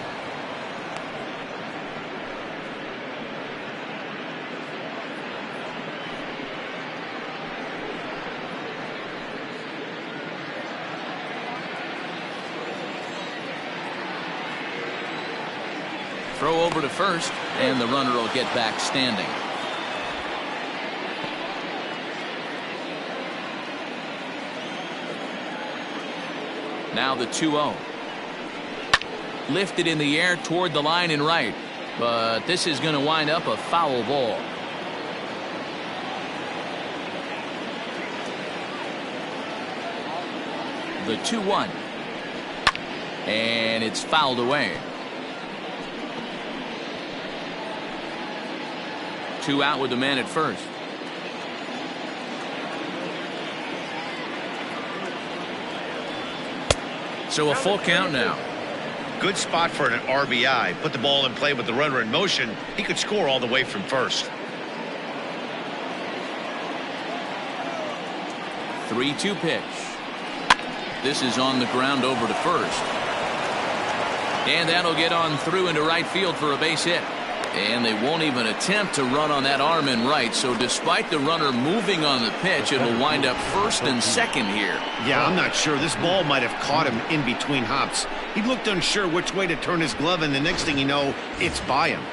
Throw over to first, and the runner will get back standing. Now the 2-0. Lifted in the air toward the line and right, but this is going to wind up a foul ball. The 2-1, and it's fouled away. 2 out with the man at first. So a full count now. Good spot for an RBI. Put the ball in play with the runner in motion. He could score all the way from first. 3-2 pitch. This is on the ground over to first. And that'll get on through into right field for a base hit. And they won't even attempt to run on that arm in right. So despite the runner moving on the pitch, it'll wind up first and second here. Yeah, I'm not sure. This ball might have caught him in between hops. He looked unsure which way to turn his glove, and the next thing you know, it's by him.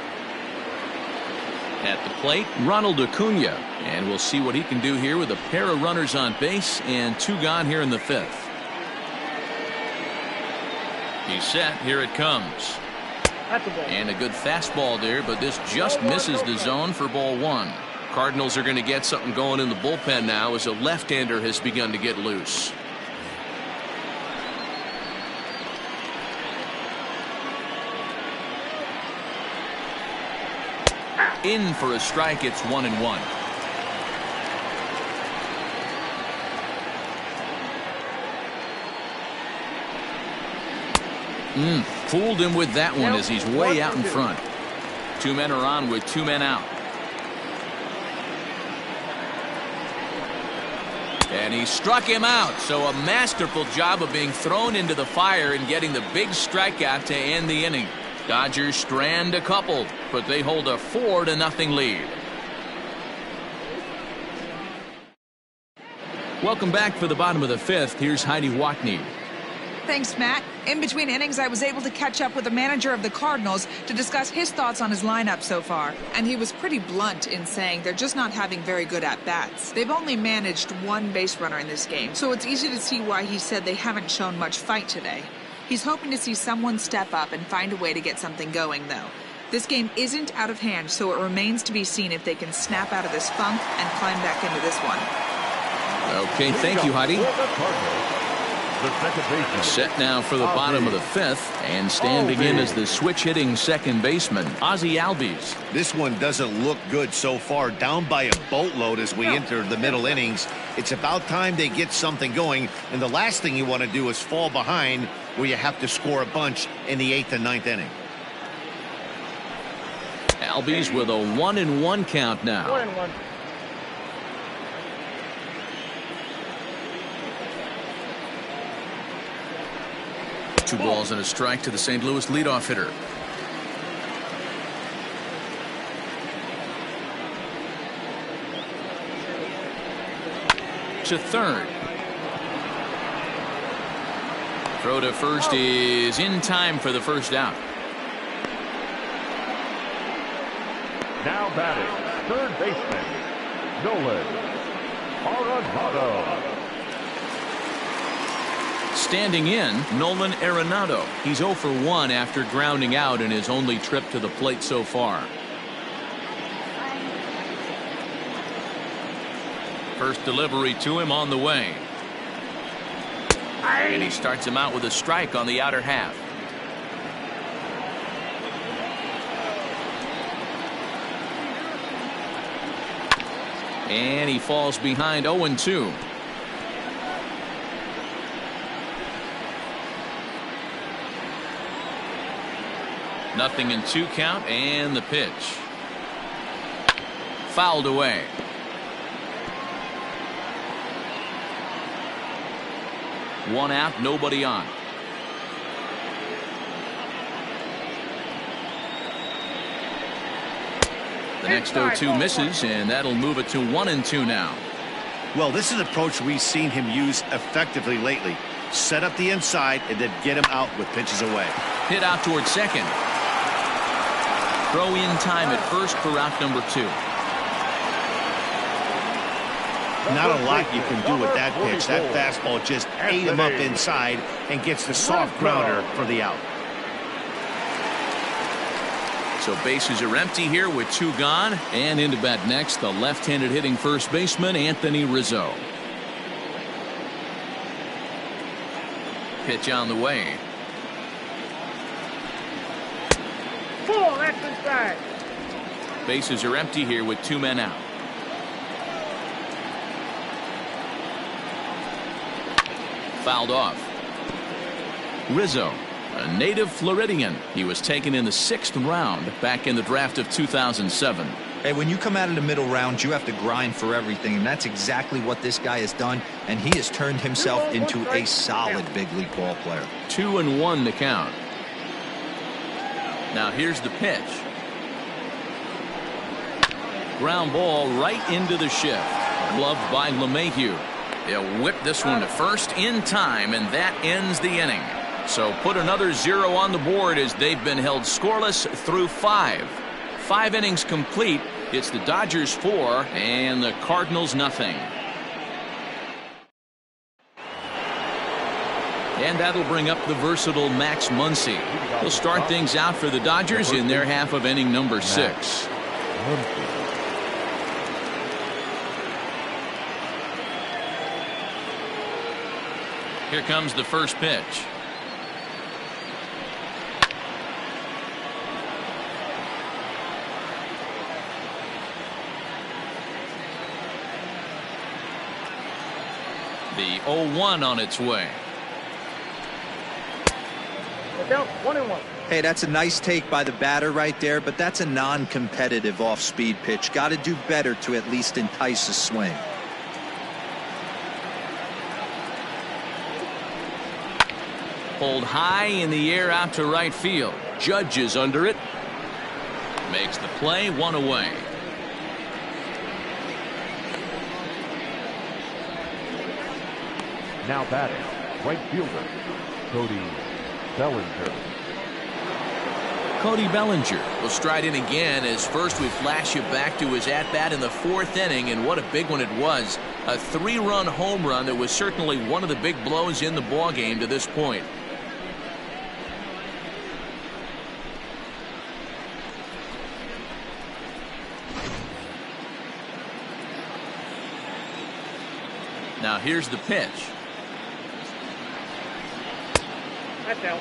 At the plate, Ronald Acuna. And we'll see what he can do here with a pair of runners on base and 2 gone here in the 5th. He's set. Here it comes. And a good fastball there, but this just misses the zone for ball 1. Cardinals are going to get something going in the bullpen now as a left-hander has begun to get loose. In for a strike. It's 1-1. Fooled him with that one as he's way out in front. 2 men are on with 2 men out. And he struck him out. So a masterful job of being thrown into the fire and getting the big strikeout to end the inning. Dodgers strand a couple, but they hold a 4-0 lead. Welcome back for the bottom of the 5th. Here's Heidi Watney. Thanks, Matt. In between innings, I was able to catch up with the manager of the Cardinals to discuss his thoughts on his lineup so far. And he was pretty blunt in saying they're just not having very good at-bats. They've only managed 1 base runner in this game, so it's easy to see why he said they haven't shown much fight today. He's hoping to see someone step up and find a way to get something going, though. This game isn't out of hand, so it remains to be seen if they can snap out of this funk and climb back into this one. Okay, thank you, Heidi. Set now for the bottom of the 5th, and standing in as the switch-hitting second baseman, Ozzie Albies. This one doesn't look good so far. Down by a boatload as we enter the middle innings. It's about time they get something going, and the last thing you want to do is fall behind where you have to score a bunch in the 8th and 9th inning. Albies with a 1-1 count now. 1-1. Two balls and a strike to the St. Louis leadoff hitter. To third. Throw to first is in time for the first out. Now batting, third baseman, Nolan Arenado. Standing in, Nolan Arenado. He's 0 for 1 after grounding out in his only trip to the plate so far. First delivery to him on the way. And he starts him out with a strike on the outer half. And he falls behind 0-2. Nothing in 2 count, and the pitch. Fouled away. One out, nobody on. The next 0-2 misses, and that'll move it to 1-2 now. Well, this is an approach we've seen him use effectively lately. Set up the inside and then get him out with pitches away. Hit out towards second. Throw in time at first for out number 2. Not a lot you can do with that pitch. That fastball just ate him up inside and gets the soft grounder for the out. So bases are empty here with 2 gone, and into bat next, the left-handed hitting first baseman Anthony Rizzo. Pitch on the way. Full, that's inside. Bases are empty here with 2 men out. Fouled off. Rizzo, a native Floridian. He was taken in the 6th round back in the draft of 2007. Hey, when you come out of the middle rounds, you have to grind for everything, and that's exactly what this guy has done, and he has turned himself into a solid big league ball player. 2-1 the count. Now here's the pitch. Ground ball right into the shift. Gloved by LeMahieu. They'll whip this one to first in time, and that ends the inning. So put another 0 on the board as they've been held scoreless through 5. 5 innings complete. It's the Dodgers 4 and the Cardinals nothing. And that'll bring up the versatile Max Muncy. He'll start things out for the Dodgers in their half of inning number 6. Here comes the first pitch. The 0-1 on its way. Down 1-1. Hey, that's a nice take by the batter right there, but that's a non-competitive off-speed pitch. Got to do better to at least entice a swing. Pulled high in the air out to right field. Judge is under it. Makes the play, 1 away. Now batting, right fielder, Cody Bellinger. Cody Bellinger will stride in again as first we flash you back to his at-bat in the 4th inning, and what a big one it was. A 3-run home run that was certainly one of the big blows in the ballgame to this point. Now here's the pitch. That's out.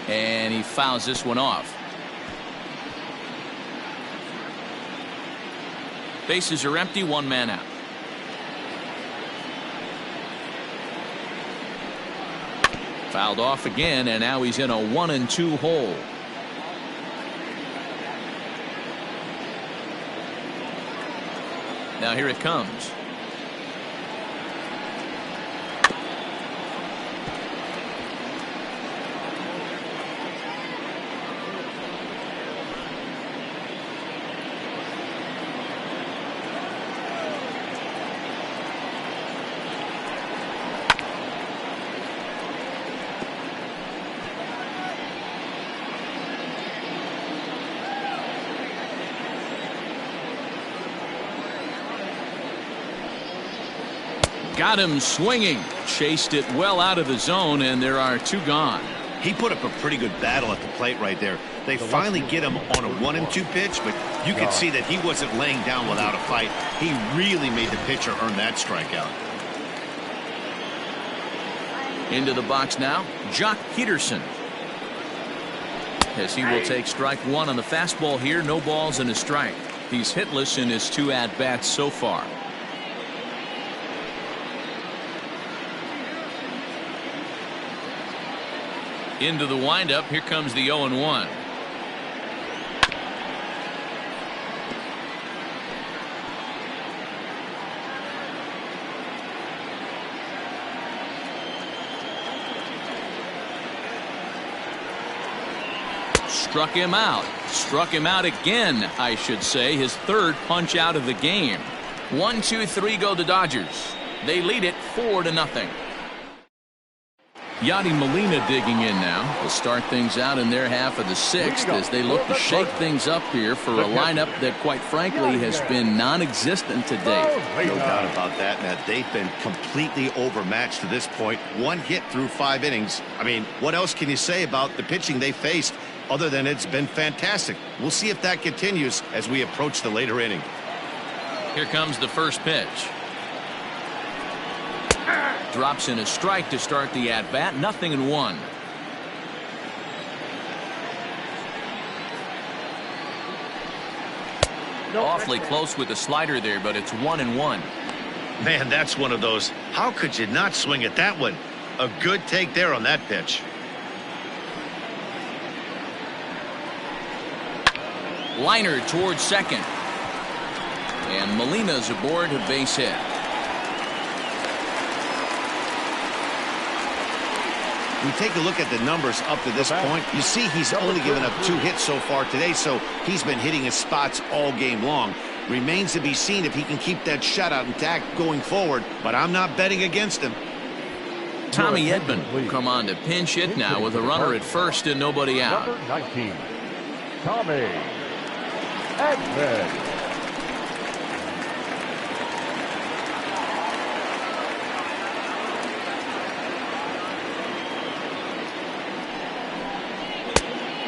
And he fouls this one off. Bases are empty, 1 man out. Fouled off again, and now he's in a 1-2 hole. Now here it comes. Got him swinging. Chased it well out of the zone, and there are 2 gone. He put up a pretty good battle at the plate right there. They finally get him on a 1-2 pitch, but you could see that he wasn't laying down without a fight. He really made the pitcher earn that strikeout. Into the box now, Jock Peterson. As he will take strike 1 on the fastball here. No balls and a strike. He's hitless in his 2 at-bats so far. Into the windup. Here comes the 0-1. Struck him out. Struck him out again, I should say. His 3rd punch out of the game. 1-2-3 go the Dodgers. They lead it 4-0. Yadi Molina digging in now to start things out in their half of the 6th as they look to shake things up here for a lineup that, quite frankly, has been non-existent to date. No doubt about that, Matt. They've been completely overmatched to this point. 1 hit through 5 innings. I mean, what else can you say about the pitching they faced other than it's been fantastic? We'll see if that continues as we approach the later inning. Here comes the first pitch. Drops in a strike to start the at-bat. 0-1. Awfully close with the slider there, but it's 1-1. Man, that's one of those. How could you not swing at that one? A good take there on that pitch. Liner towards second. And Molina's aboard a base hit. We take a look at the numbers up to this point. You see he's only given up 2 hits so far today, so he's been hitting his spots all game long. Remains to be seen if he can keep that shutout intact going forward, but I'm not betting against him. Tommy Edman will come on to pinch hit now with a runner at first and nobody out. Number 19, Tommy Edman.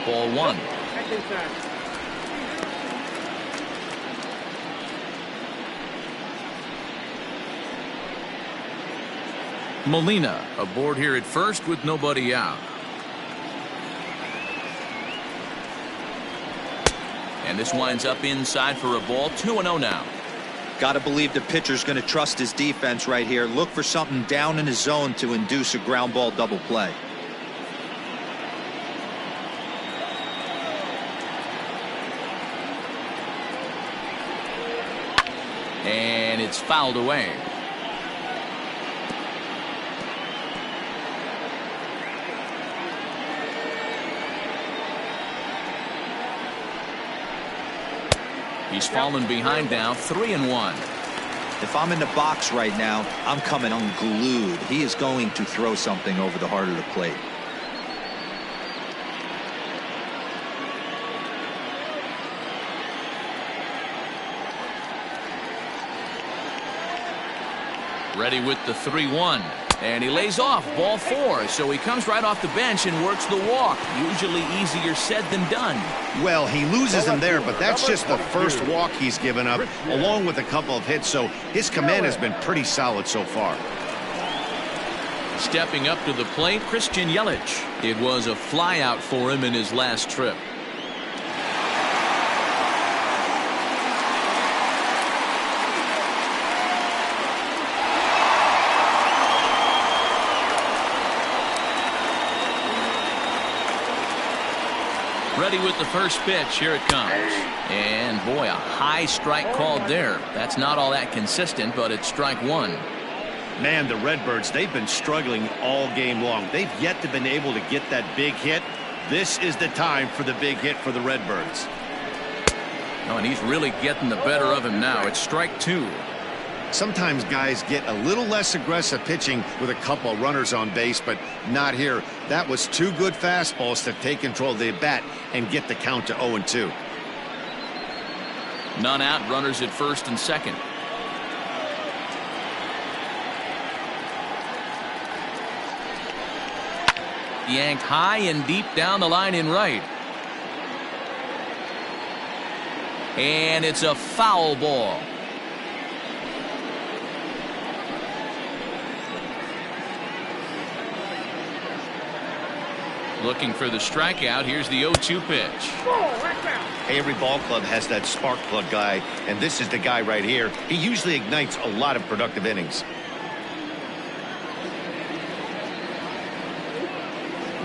Ball 1. Molina aboard here at first with nobody out. And this winds up inside for a ball. 2-0 now. Got to believe the pitcher's going to trust his defense right here. Look for something down in his zone to induce a ground ball double play. And it's fouled away. He's fallen behind now, 3-1. If I'm in the box right now, I'm coming unglued. He is going to throw something over the heart of the plate. Ready with the 3-1. And he lays off, ball 4. So he comes right off the bench and works the walk. Usually easier said than done. Well, he loses him there, but that's just the first walk he's given up, along with a couple of hits, so his command has been pretty solid so far. Stepping up to the plate, Christian Yelich. It was a flyout for him in his last trip. ready with the first pitch. Here it comes. And boy, a high strike called there. That's not all that consistent, but it's strike one. Man, the Redbirds, they've been struggling all game long. They've yet to been able to get that big hit. This is the time for the big hit for the Redbirds. Oh, and he's really getting the better of him now. It's strike two. Sometimes guys get a little less aggressive pitching with a couple runners on base, but not here. That was two good fastballs to take control of the bat and get the count to 0-2. None out, runners at first and second. Yanked high and deep down the line in right. And it's a foul ball. Looking for the strikeout. Here's the 0-2 pitch. Hey, every ball club has that spark plug guy, and this is the guy right here. He usually ignites a lot of productive innings.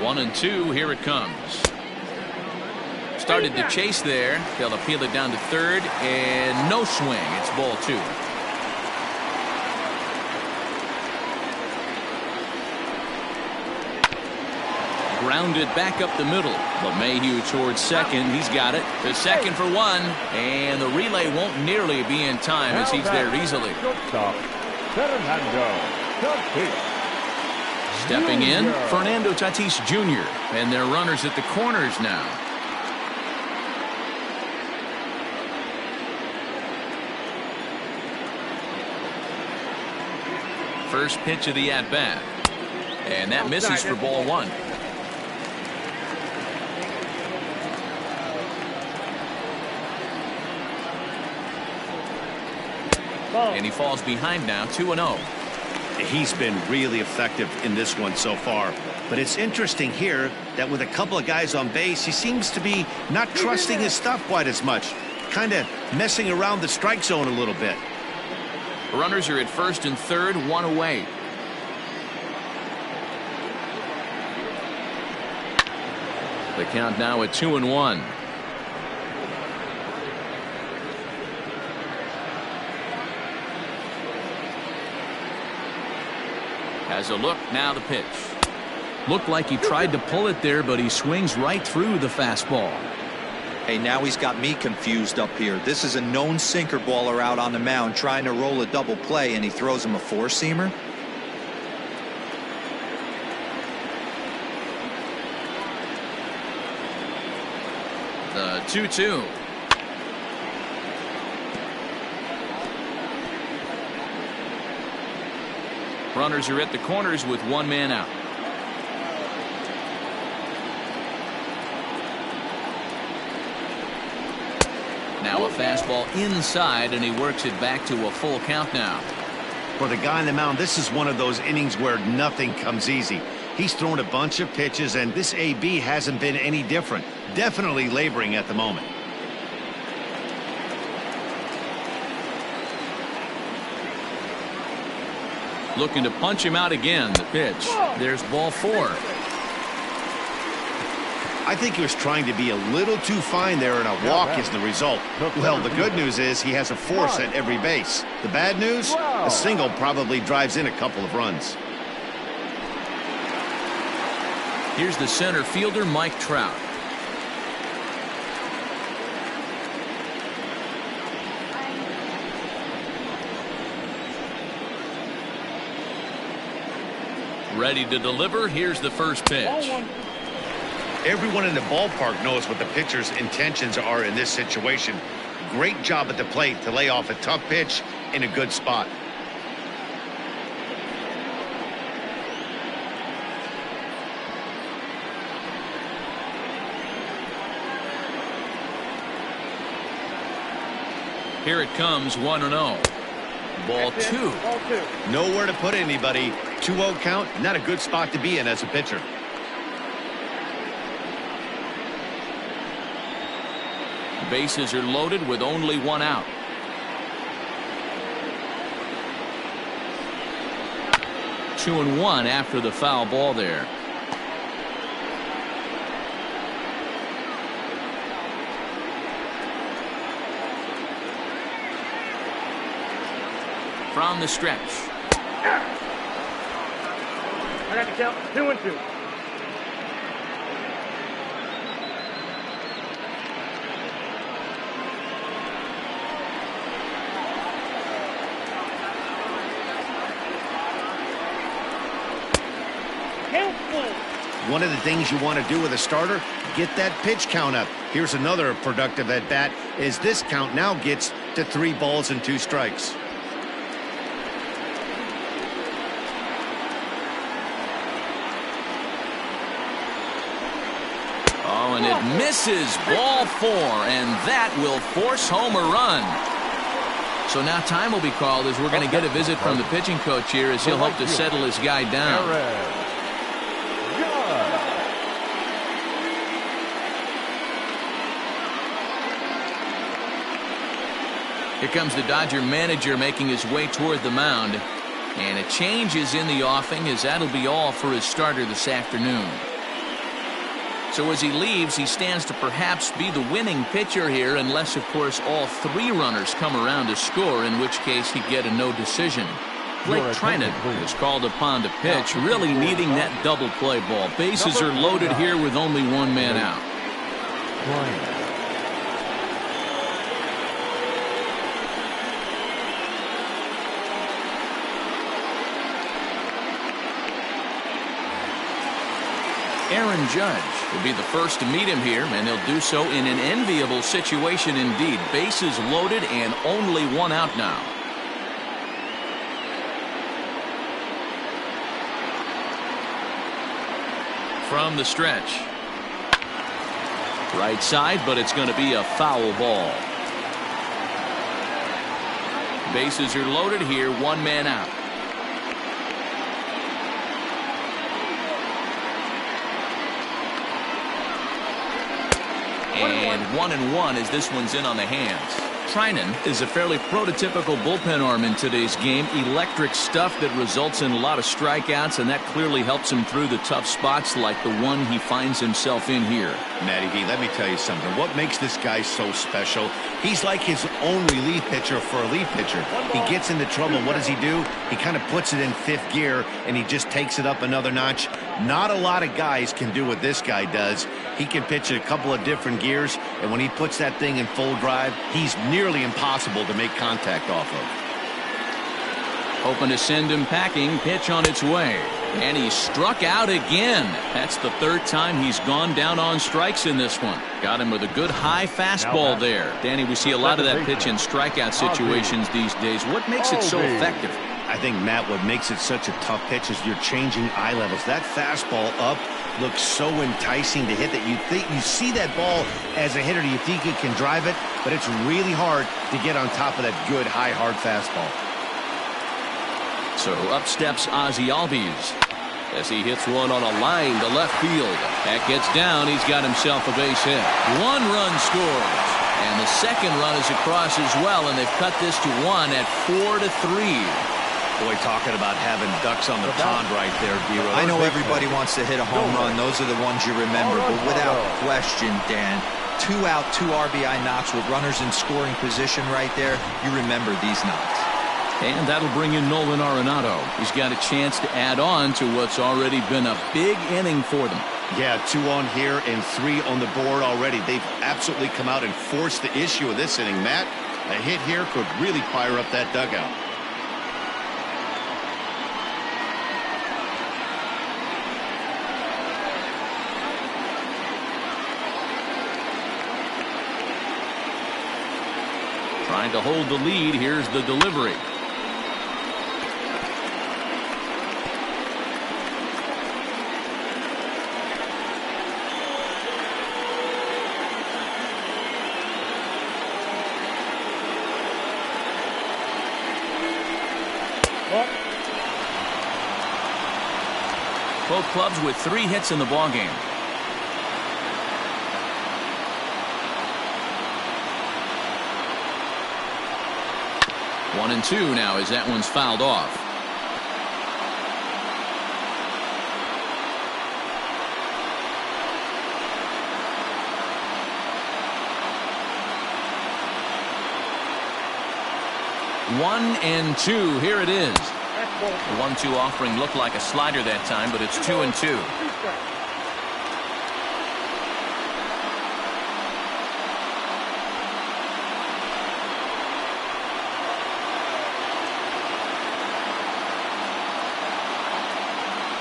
1-2. Here it comes. Started to chase there. They'll appeal it down to third, and no swing. It's ball two. Grounded back up the middle. LeMahieu towards second. He's got it. To second for one. And the relay won't nearly be in time as he's there easily. Stepping in, Fernando Tatis Jr. And their runners at the corners now. First pitch of the at-bat. And that misses for ball one. And he falls behind now, 2-0. He's been really effective in this one so far. But it's interesting here that with a couple of guys on base, he seems to be not trusting his stuff quite as much. Kind of messing around the strike zone a little bit. Runners are at first and third, one away. The count now at 2-1. Has a look, now the pitch. Looked like he tried to pull it there, but he swings right through the fastball. Hey, now he's got me confused up here. This is a known sinker baller out on the mound trying to roll a double play, and he throws him a four-seamer. The 2-2. Runners are at the corners with one man out. Now a fastball inside, and he works it back to a full count now. For the guy on the mound, this is one of those innings where nothing comes easy. He's thrown a bunch of pitches, and this AB hasn't been any different. Definitely laboring at the moment. Looking to punch him out again. The pitch. There's ball four. I think he was trying to be a little too fine there, and a walk is the result. Well, the good news is he has a force at every base. The bad news? A single probably drives in a couple of runs. Here's the center fielder, Mike Trout. Ready to deliver. Here's the first pitch. Everyone in the ballpark knows what the pitcher's intentions are in this situation. Great job at the plate to lay off a tough pitch in a good spot. Here it comes, 1-0. Ball two. Nowhere to put anybody. 2-0 count, not a good spot to be in as a pitcher. Bases are loaded with only one out. Two and one after the foul ball there. From the stretch. I got to count 2-2. One of the things you want to do with a starter, get that pitch count up. Here's another productive at bat as this count now gets to 3 balls and 2 strikes. Oh, and it misses. Ball 4, and that will force home a run. So now time will be called as we're going to get a visit from the pitching coach here as he'll hope to settle his guy down. Here comes the Dodger manager making his way toward the mound. And a change is in the offing as that'll be all for his starter this afternoon. So as he leaves, he stands to perhaps be the winning pitcher here unless, of course, all 3 runners come around to score, in which case he'd get a no decision. Blake Trinan is called upon to pitch, really needing that double play ball. Bases are loaded here with only 1 man out. Aaron Judge will be the first to meet him here, and he'll do so in an enviable situation indeed. Bases loaded and only 1 out now. From the stretch. Right side, but it's going to be a foul ball. Bases are loaded here, 1 man out. And 1-1 as this one's in on the hands. Trinan is a fairly prototypical bullpen arm in today's game. Electric stuff that results in a lot of strikeouts, and that clearly helps him through the tough spots like the one he finds himself in here. Matty V, let me tell you something. What makes this guy so special? He's like his own relief pitcher for a relief pitcher. He gets into trouble. What does he do? He kind of puts it in 5th gear, and he just takes it up another notch. Not a lot of guys can do what this guy does. He can pitch a couple of different gears, and when he puts that thing in full drive, he's nearly impossible to make contact off of. Hoping to send him packing. Pitch on its way. And he struck out again. That's the 3rd time he's gone down on strikes in this one. Got him with a good high fastball there. Danny, we see a lot of that pitch in strikeout situations these days. What makes it so effective? I think, Matt, what makes it such a tough pitch is you're changing eye levels. That fastball up looks so enticing to hit that you see that ball as a hitter, you think you can drive it, but it's really hard to get on top of that good high hard fastball. So up steps Ozzie Albies as he hits one on a line to left field. That gets down. He's got himself a base hit. 1 run scores, and the 2nd run is across as well, and they've cut this to 1 at 4-3. Boy, talking about having ducks on the pond right there, Giro. I know everybody wants to hit a home run. Those are the ones you remember. But without question, Dan, 2 out, 2 RBI knocks with runners in scoring position right there. You remember these knocks. And that'll bring in Nolan Arenado. He's got a chance to add on to what's already been a big inning for them. Yeah, 2 on here and 3 on the board already. They've absolutely come out and forced the issue of this inning. Matt, a hit here could really fire up that dugout. Trying to hold the lead. Here's the delivery. Both clubs with 3 hits in the ballgame. One and 2 now as that one's fouled off. 1-2. Here it is. The 1-2 offering looked like a slider that time, but it's 2-2.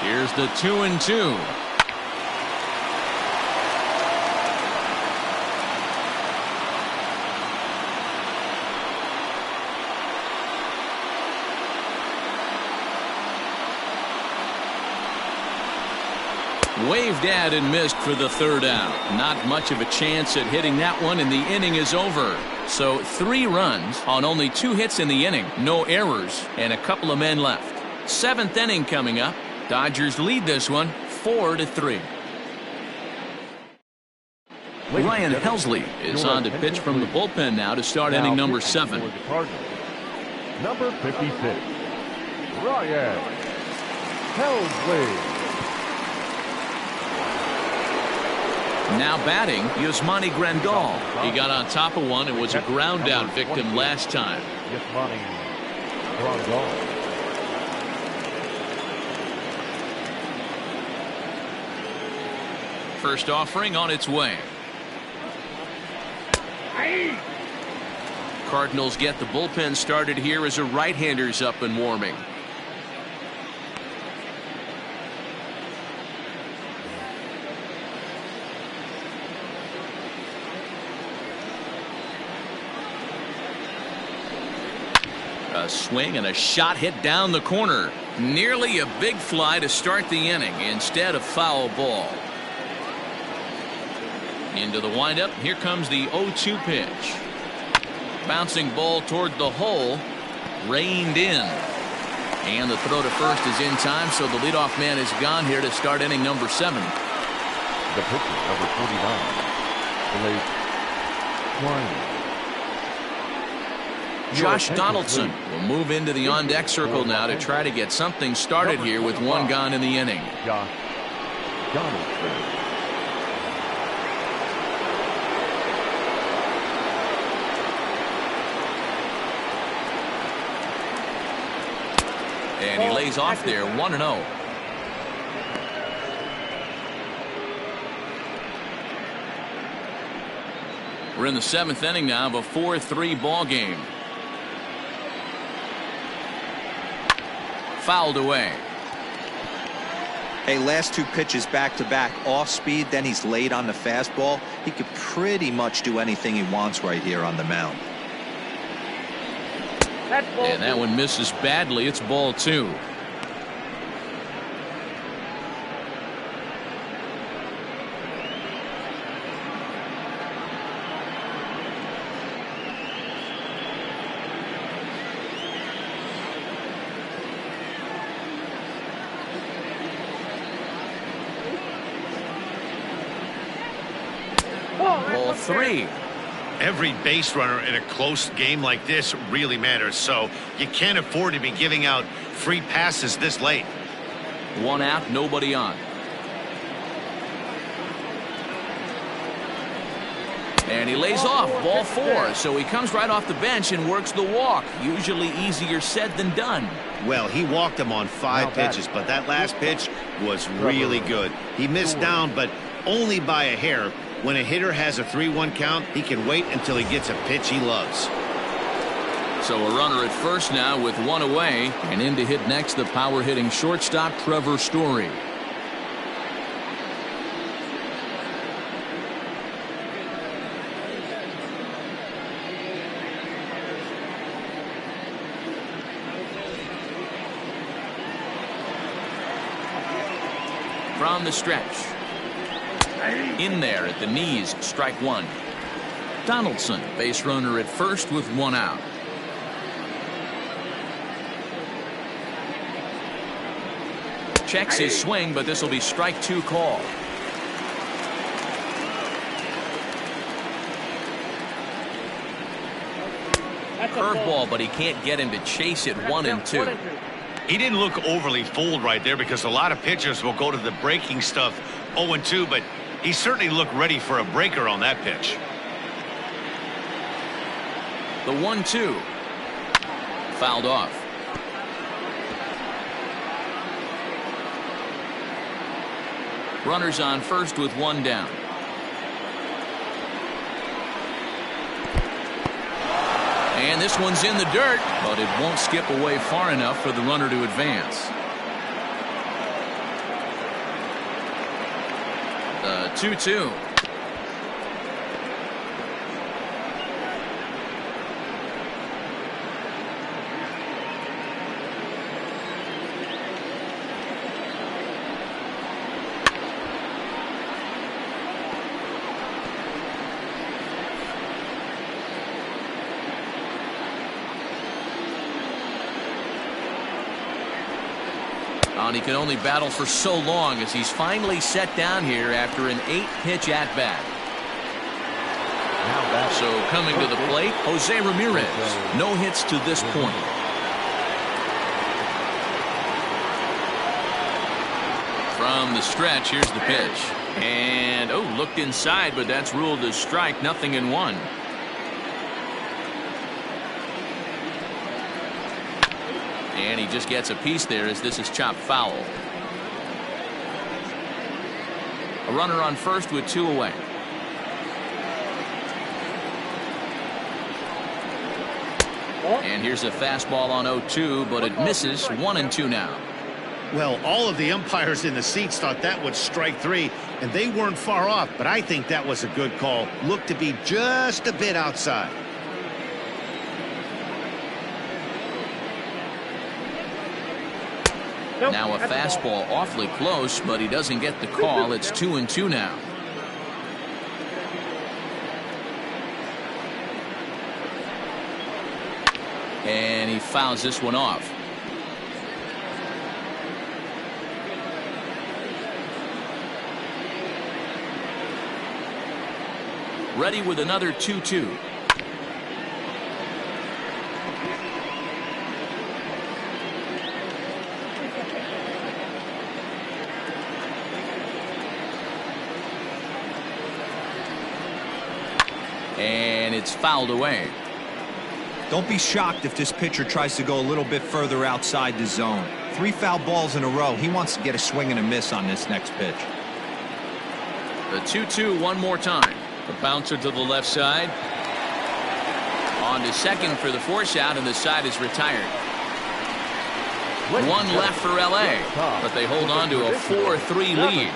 Here's the 2-2. Waved at and missed for the third out. Not much of a chance at hitting that one, and the inning is over. So 3 runs on only 2 hits in the inning. No errors and a couple of men left. 7th inning coming up. Dodgers lead this one 4-3. Ryan Helsley is on to pitch from the bullpen now to start inning number 7. Number 56, Ryan Helsley. Now batting, Yasmani Grandal. He got on top of one and was a ground out victim last time. Yasmani Grandal. First offering on its way. Cardinals get the bullpen started here as a right-hander's up and warming. A swing and a shot hit down the corner. Nearly a big fly to start the inning instead of foul ball. Into the windup. Here comes the 0-2 pitch. Bouncing ball toward the hole. Reined in. And the throw to first is in time, so the leadoff man is gone here to start inning number 7. The pitcher, number 49, Blake Klein. Josh Donaldson will move into the on-deck circle now to try to get something started here with 1 gone in the inning. Josh Donaldson. And he lays off there 1-0. We're in the 7th inning now of a 4-3 ball game. Fouled away. Hey, last 2 pitches back to back off speed, then he's laid on the fastball. He could pretty much do anything he wants right here on the mound. And that one misses badly. It's ball 2. Ball 3. Every base runner in a close game like this really matters, so you can't afford to be giving out free passes this late. 1 out, nobody on. And he lays off, ball 4, so he comes right off the bench and works the walk. Usually easier said than done. Well, he walked him on 5 pitches, but that last pitch was really good. He missed down, but only by a hair. When a hitter has a 3-1 count, he can wait until he gets a pitch he loves. So a runner at first now with 1 away, and in to hit next the power hitting shortstop Trevor Story. From the stretch. In there at the knees, strike 1. Donaldson, base runner at first with 1 out. Checks his swing, but this will be strike 2 call. Curveball, but he can't get him to chase it. 1-2. He didn't look overly fooled right there because a lot of pitchers will go to the breaking stuff 0-2, but he certainly looked ready for a breaker on that pitch. The 1-2. Fouled off. Runners on first with one down. And this one's in the dirt, but it won't skip away far enough for the runner to advance. The 2-2. And he can only battle for so long as he's finally set down here after an 8-pitch at-bat. So coming to the plate, Jose Ramirez. No hits to this point. From the stretch, here's the pitch. And, looked inside, but that's ruled as strike, 0-1. And he just gets a piece there as this is chopped foul. A runner on first with 2 away. And here's a fastball on 0-2, but it misses. 1-2 now. Well, all of the umpires in the seats thought that was strike 3, and they weren't far off, but I think that was a good call. Looked to be just a bit outside. Now a fastball awfully close, but he doesn't get the call. It's 2-2 now. And he fouls this one off. Ready with another 2-2. And it's fouled away. Don't be shocked if this pitcher tries to go a little bit further outside the zone. 3 foul balls in a row. He wants to get a swing and a miss on this next pitch. The 2-2 one more time. The bouncer to the left side. On to second for the force out, and the side is retired. One left for LA, but they hold on to a 4-3 lead.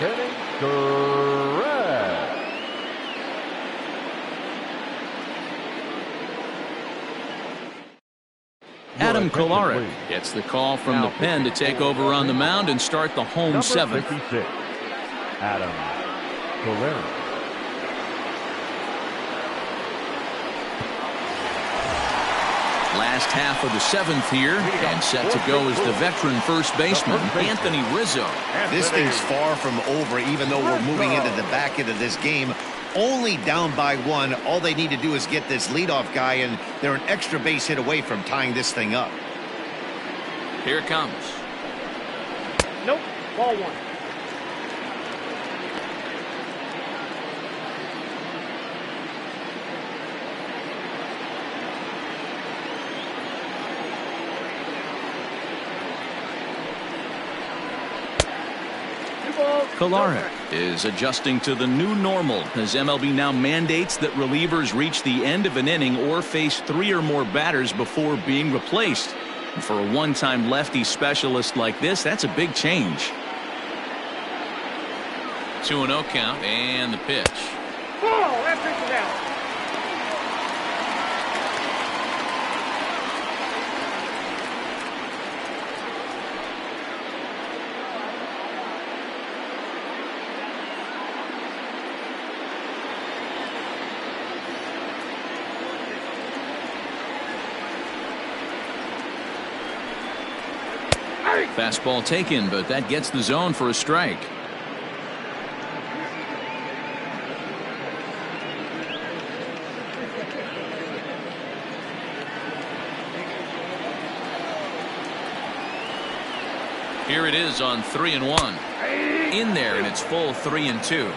Adam Kolarek gets the call from the pen to take over on the mound and start the home 7th. Adam Kolarek. Last half of the 7th here, and set to go is the veteran first baseman, Anthony Rizzo. This thing's far from over, even though we're moving into the back end of this game. Only down by 1. All they need to do is get this leadoff guy, and they're an extra base hit away from tying this thing up. Here it comes. Nope. Ball 1. Kolarek is adjusting to the new normal as MLB now mandates that relievers reach the end of an inning or face 3 or more batters before being replaced. And for a one-time lefty specialist like this, that's a big change. 2-0 count and the pitch. Ball. That pitch is out. Fastball taken, but that gets the zone for a strike. Here it is on 3-1. In there, and it's full 3-2.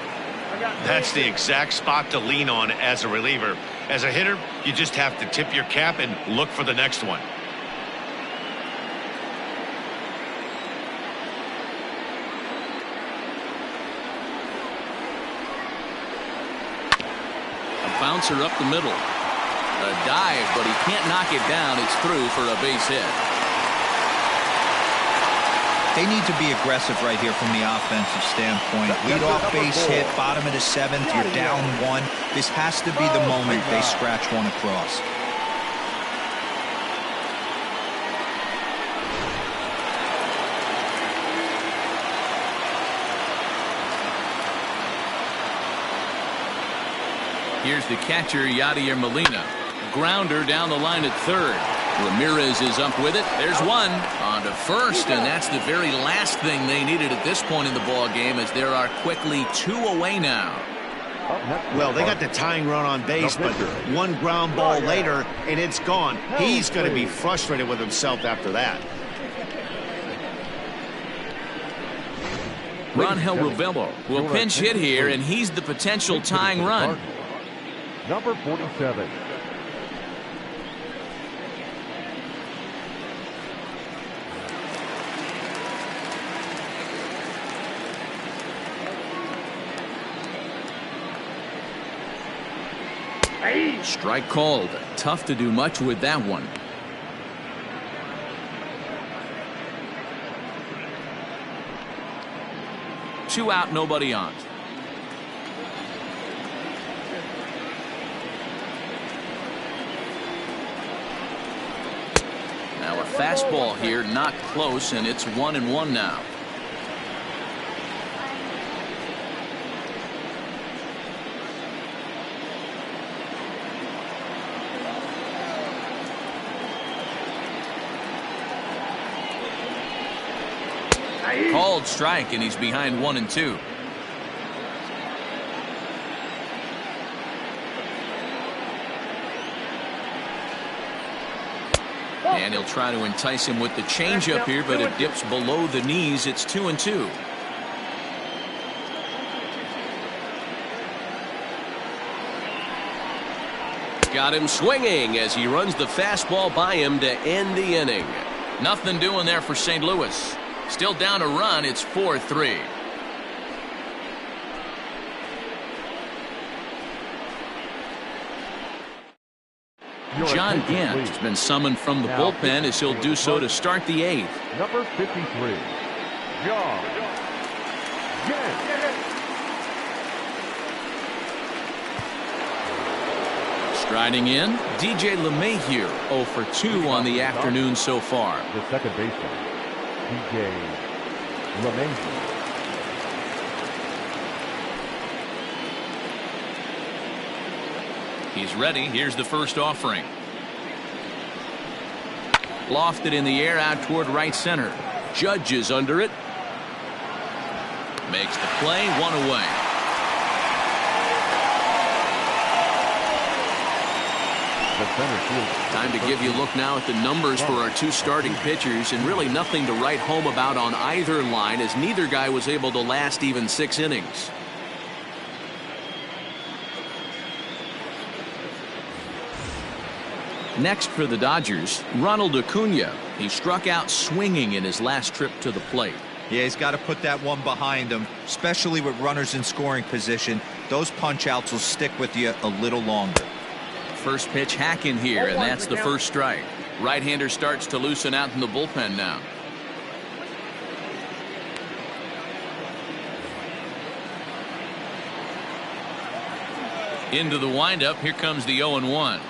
That's the exact spot to lean on as a reliever. As a hitter, you just have to tip your cap and look for the next one. bouncer up the middle. A dive, but he can't knock it down. It's through for a base hit. They need to be aggressive right here from the offensive standpoint. Lead off base hit, bottom of the seventh, you're down one. This has to be the moment they scratch one across. Here's the catcher, Yadier Molina. Grounder down the line at third. Ramirez is up with it. There's one on to first, and that's the very last thing they needed at this point in the ball game, as there are quickly 2 away now. Well, they got the tying run on base, but one ground ball later, and it's gone. He's going to be frustrated with himself after that. Rangel Rubello will pinch hit here, and he's the potential tying run. Number 47. Strike called. Tough to do much with that one. Two out, nobody on. Now a fastball here, not close, and it's 1-1 now. Called strike, and he's behind 1-2. And he'll try to entice him with the changeup here, but it dips below the knees. It's 2-2. Got him swinging as he runs the fastball by him to end the inning. Nothing doing there for St. Louis. Still down a run. It's 4-3. John Gant has been summoned from the bullpen, as he'll do so to start the 8th. Number 53, John Gant. Striding in, DJ LeMahieu, 0 for 2 on the afternoon so far. The second baseman, DJ LeMahieu. He's ready. Here's the first offering. Lofted in the air out toward right center. Judge is under it. Makes the play, 1 away. Time to give you a look now at the numbers for our 2 starting pitchers, and really nothing to write home about on either line, as neither guy was able to last even 6 innings. Next for the Dodgers, Ronald Acuna. He struck out swinging in his last trip to the plate. Yeah, he's got to put that one behind him, especially with runners in scoring position. Those punch outs will stick with you a little longer. First pitch hacking here, and that's the first strike. Right-hander starts to loosen out in the bullpen now. Into the windup. Here comes the 0-1.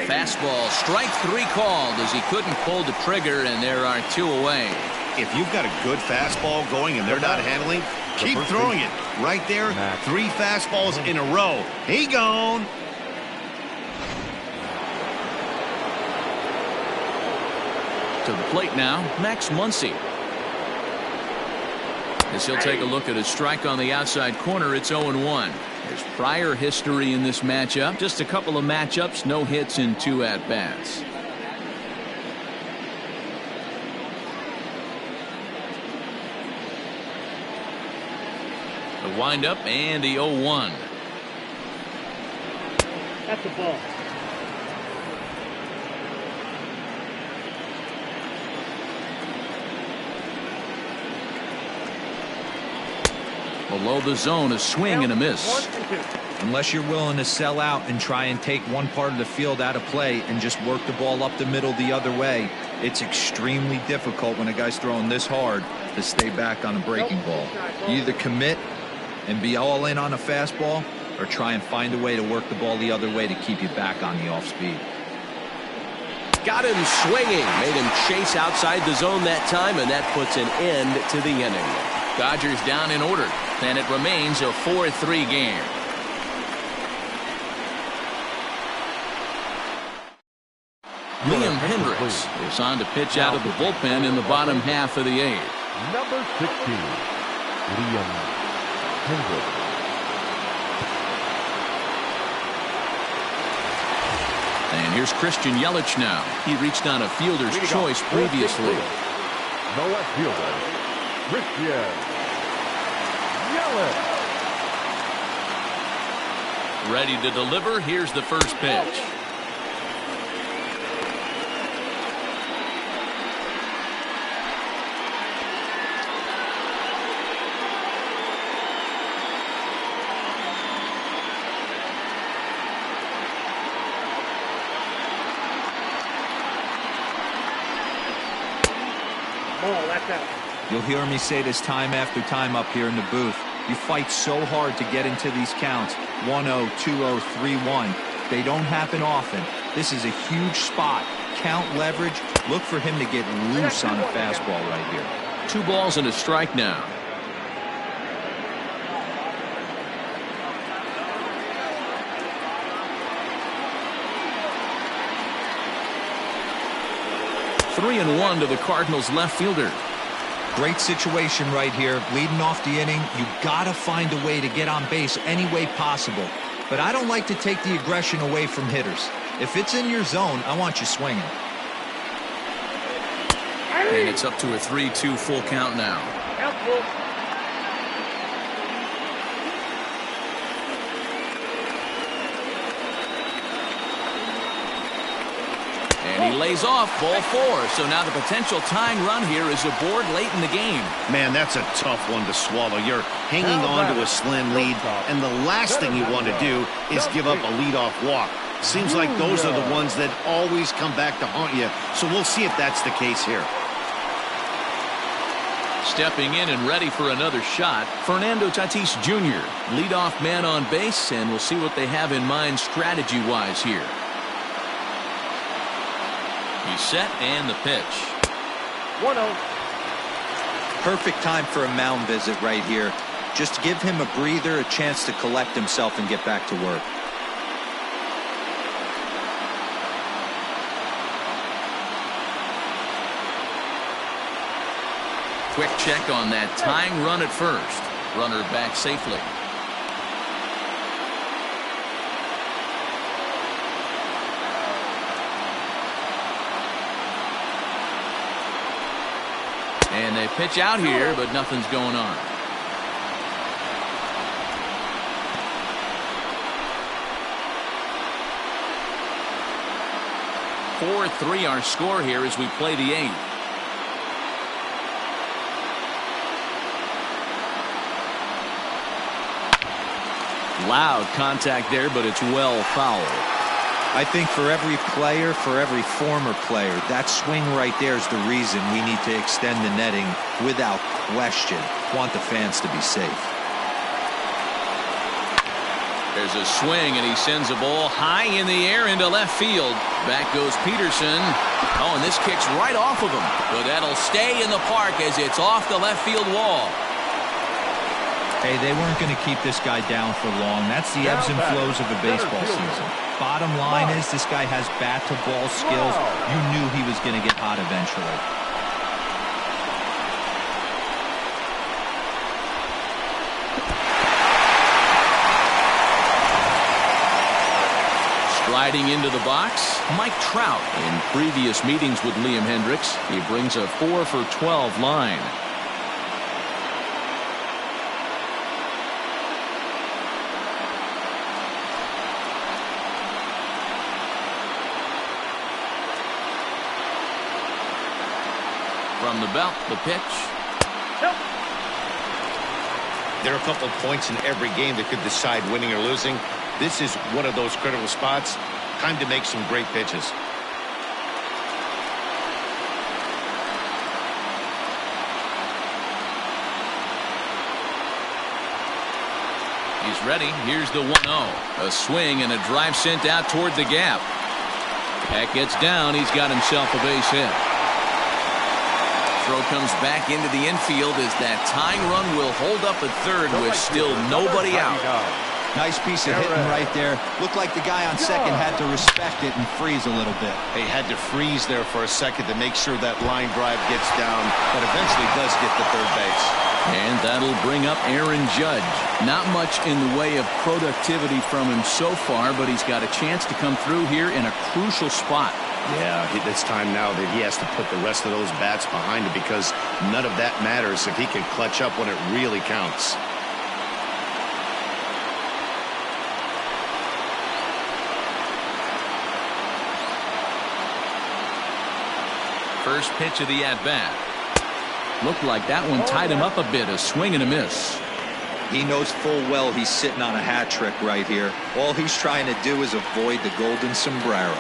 Fastball, strike 3 called, as he couldn't pull the trigger, and there are 2 away. If you've got a good fastball going and they're not handling, keep throwing it. Right there, 3 fastballs in a row. He gone. To the plate now, Max Muncy. As he'll take a look at a strike on the outside corner, it's 0-1. There's prior history in this matchup. Just a couple of matchups, no hits in 2 at-bats. The windup and the 0-1. That's the ball. Below the zone, a swing and a miss. 1 and 2. Unless you're willing to sell out and try and take one part of the field out of play and just work the ball up the middle the other way, it's extremely difficult when a guy's throwing this hard to stay back on a breaking ball. You either commit and be all in on a fastball or try and find a way to work the ball the other way to keep you back on the off speed. Got him swinging, made him chase outside the zone that time, and that puts an end to the inning. Dodgers down in order, and it remains a 4-3 game. Liam Hendricks is on to pitch out of the bullpen in the bottom half of the eighth. Number 16, Liam Hendricks. And here's Christian Yelich now. He reached on a fielder's choice previously. The left fielder, Christian Yelich. Ready to deliver. Here's the first pitch. You'll hear me say this time after time up here in the booth. You fight so hard to get into these counts. 1-0, 2-0, 3-1. They don't happen often. This is a huge spot. Count leverage. Look for him to get loose on a fastball right here. 2 balls and a strike now. Three and 1 to the Cardinals left fielder. Great situation right here. Leading off the inning, you gotta find a way to get on base any way possible. But I don't like to take the aggression away from hitters. If it's in your zone, I want you swinging. And it's up to a 3-2 full count now. Helpful. And he lays off ball 4. So now the potential tying run here is aboard late in the game. Man, that's a tough one to swallow. You're hanging on to a slim lead, and the last thing you want to do is give up a leadoff walk. Seems like those are the ones that always come back to haunt you. So we'll see if that's the case here. Stepping in and ready for another shot, Fernando Tatis Jr., leadoff man on base, and we'll see what they have in mind strategy-wise here. He's set, and the pitch. 1-0. Perfect time for a mound visit right here. Just give him a breather, a chance to collect himself and get back to work. Quick check on that tying run at first. Runner back safely. And they pitch out here, but nothing's going on. Four 4-3 our score here as we play the 8th. Loud contact there, but it's well fouled. I think for every player, for every former player, that swing right there is the reason we need to extend the netting without question. Want the fans to be safe. There's a swing, and he sends a ball high in the air into left field. Back goes Peterson. Oh, and this kicks right off of him. But that'll stay in the park as it's off the left field wall. Hey, they weren't going to keep this guy down for long. That's the ebbs and flows of a baseball season. Bottom line is this guy has bat-to-ball skills. You knew he was going to get hot eventually. Striding into the box, Mike Trout. In previous meetings with Liam Hendricks, he brings a 4 for 12 line. From the belt, the pitch. There are a couple of points in every game that could decide winning or losing. This is one of those critical spots. Time to make some great pitches. He's ready. Here's the 1-0. A swing and a drive sent out toward the gap. That gets down. He's got himself a base hit. Throw comes back into the infield as that tying run will hold up at third with still nobody out. Nice piece of hitting right there. Looked like the guy on second had to respect it and freeze a little bit. They had to freeze there for a second to make sure that line drive gets down, but eventually does get to third base. And that'll bring up Aaron Judge. Not much in the way of productivity from him so far, but he's got a chance to come through here in a crucial spot. Yeah, it's time now that he has to put the rest of those bats behind him because none of that matters if he can clutch up when it really counts. First pitch of the at-bat. Looked like that one tied him up a bit. A swing and a miss. He knows full well he's sitting on a hat trick right here. All he's trying to do is avoid the golden sombrero.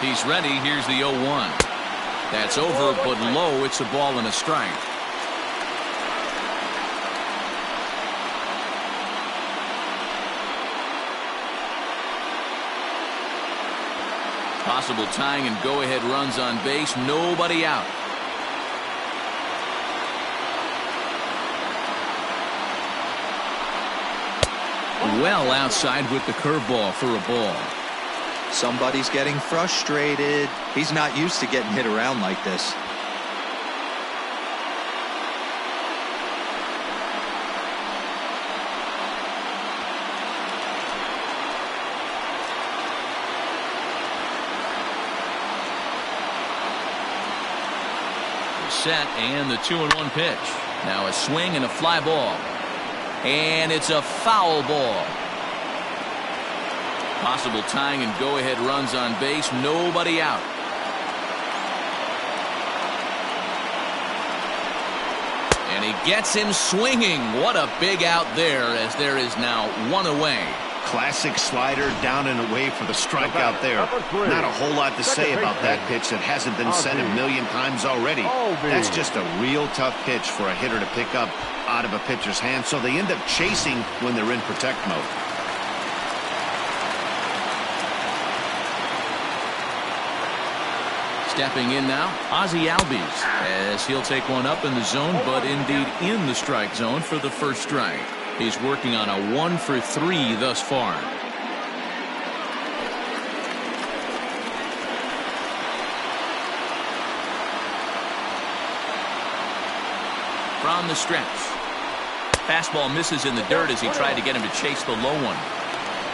He's ready. Here's the 0-1. That's over, but low. It's a ball and a strike. Possible tying and go-ahead runs on base. Nobody out. Well outside with the curveball for a ball. Somebody's getting frustrated. He's not used to getting hit around like this. Set and the 2-1 pitch. Now a swing and a fly ball. And it's a foul ball. Possible tying and go-ahead runs on base. Nobody out. And he gets him swinging. What a big out there, as there is now one away. Classic slider down and away for the strikeout there. Not a whole lot to say about that pitch that hasn't been said a million times already. That's just a real tough pitch for a hitter to pick up out of a pitcher's hand, so they end up chasing when they're in protect mode. Stepping in now, Ozzie Albies, as he'll take one up in the zone, but indeed in the strike zone for the first strike. He's working on a 1-for-3 thus far. From the stretch. Fastball misses in the dirt as he tried to get him to chase the low one.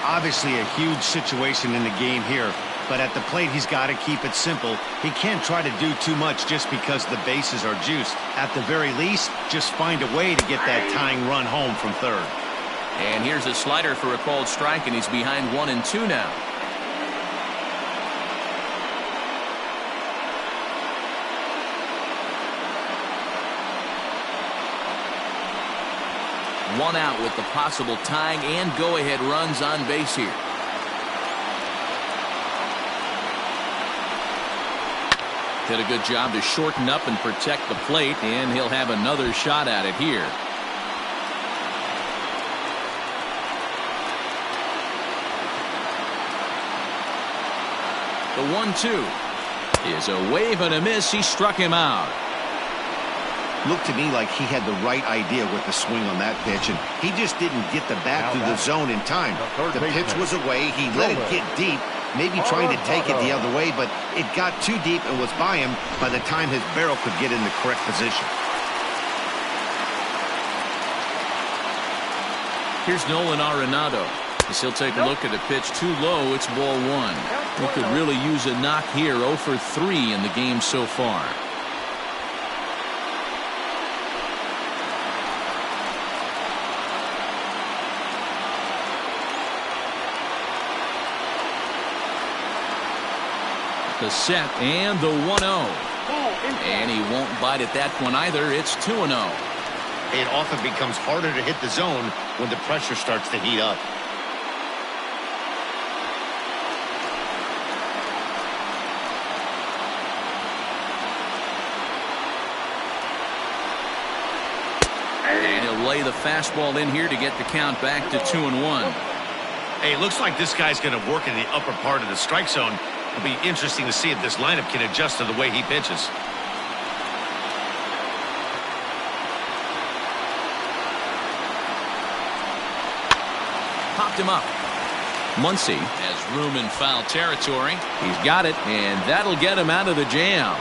Obviously a huge situation in the game here, but at the plate he's got to keep it simple. He can't try to do too much just because the bases are juiced. At the very least, just find a way to get that tying run home from third. And here's a slider for a called strike, and he's behind 1-2 now. One out with the possible tying and go-ahead runs on base here. Did a good job to shorten up and protect the plate, and he'll have another shot at it here. The 1-2 is a wave and a miss. He struck him out. Looked to me like he had the right idea with the swing on that pitch, and he just didn't get the bat through the zone in time. The pitch was away. He let it get deep, maybe trying to take it the other way, but it got too deep and was by him by the time his barrel could get in the correct position. Here's Nolan Arenado. As he'll take a look at a pitch too low. It's ball one. He could really use a knock here. 0-for-3 in the game so far. The set and the 1-0. And he won't bite at that one either. It's 2-0. It often becomes harder to hit the zone when the pressure starts to heat up. And he'll lay the fastball in here to get the count back to 2-1. Hey, it looks like this guy's going to work in the upper part of the strike zone. It'll be interesting to see if this lineup can adjust to the way he pitches. Popped him up. Muncy has room in foul territory. He's got it, and that'll get him out of the jam.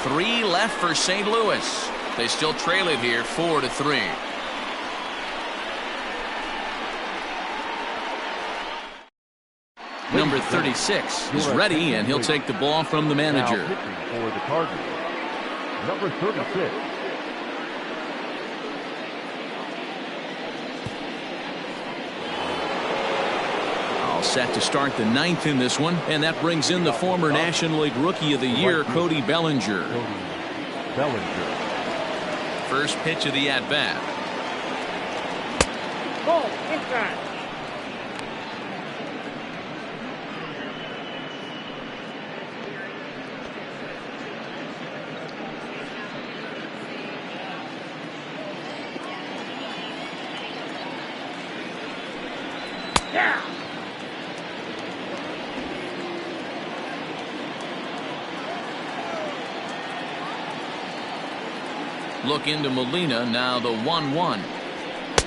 3 left for St. Louis. They still trail it here 4-3. Number 36 is ready, and he'll take the ball from the manager. Now pitching for the Cardinals, number 36. All set to start the 9th in this one, and that brings in the former National League Rookie of the Year, Cody Bellinger. First pitch of the at-bat. Ball, inside. Yeah. Look into Molina, now the 1-1.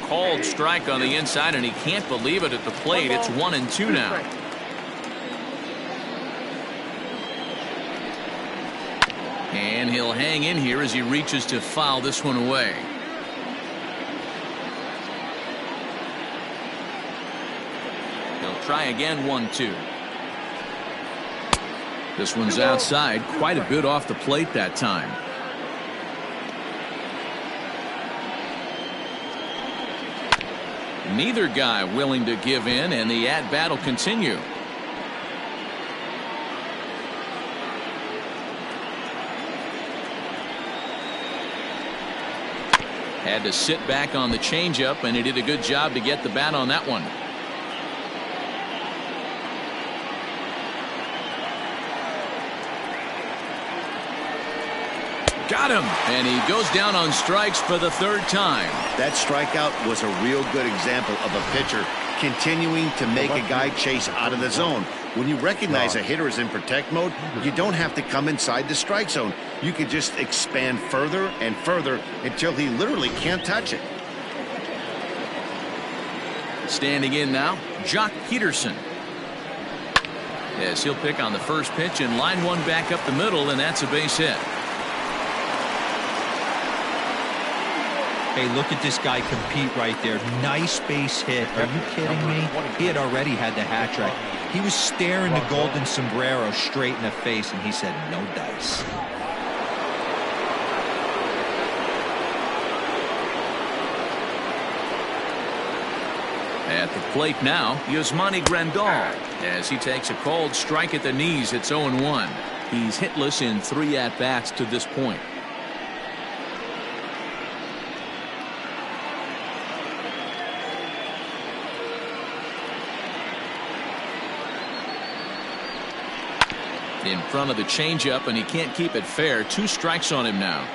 Called strike on the inside, and he can't believe it at the plate. It's 1-2 now. And he'll hang in here as he reaches to foul this one away. He'll try again, 1-2. This one's outside, quite a bit off the plate that time. Neither guy willing to give in, and the at-bat will continue. Had to sit back on the changeup, and he did a good job to get the bat on that one. Got him, and he goes down on strikes for the 3rd time. That strikeout was a real good example of a pitcher continuing to make a guy chase out of the zone. When you recognize a hitter is in protect mode, you don't have to come inside the strike zone. You can just expand further and further until he literally can't touch it. Standing in now, Jock Peterson. Yes, he'll pick on the first pitch and line one back up the middle, and that's a base hit. Hey, look at this guy compete right there. Nice base hit. Are you kidding me? He had already had the hat trick. He was staring the golden sombrero straight in the face, and he said, no dice. At the plate now, Yasmani Grandal, as he takes a called strike at the knees. It's 0-1. He's hitless in 3 at-bats to this point. In front of the changeup, and he can't keep it fair. 2 strikes on him now.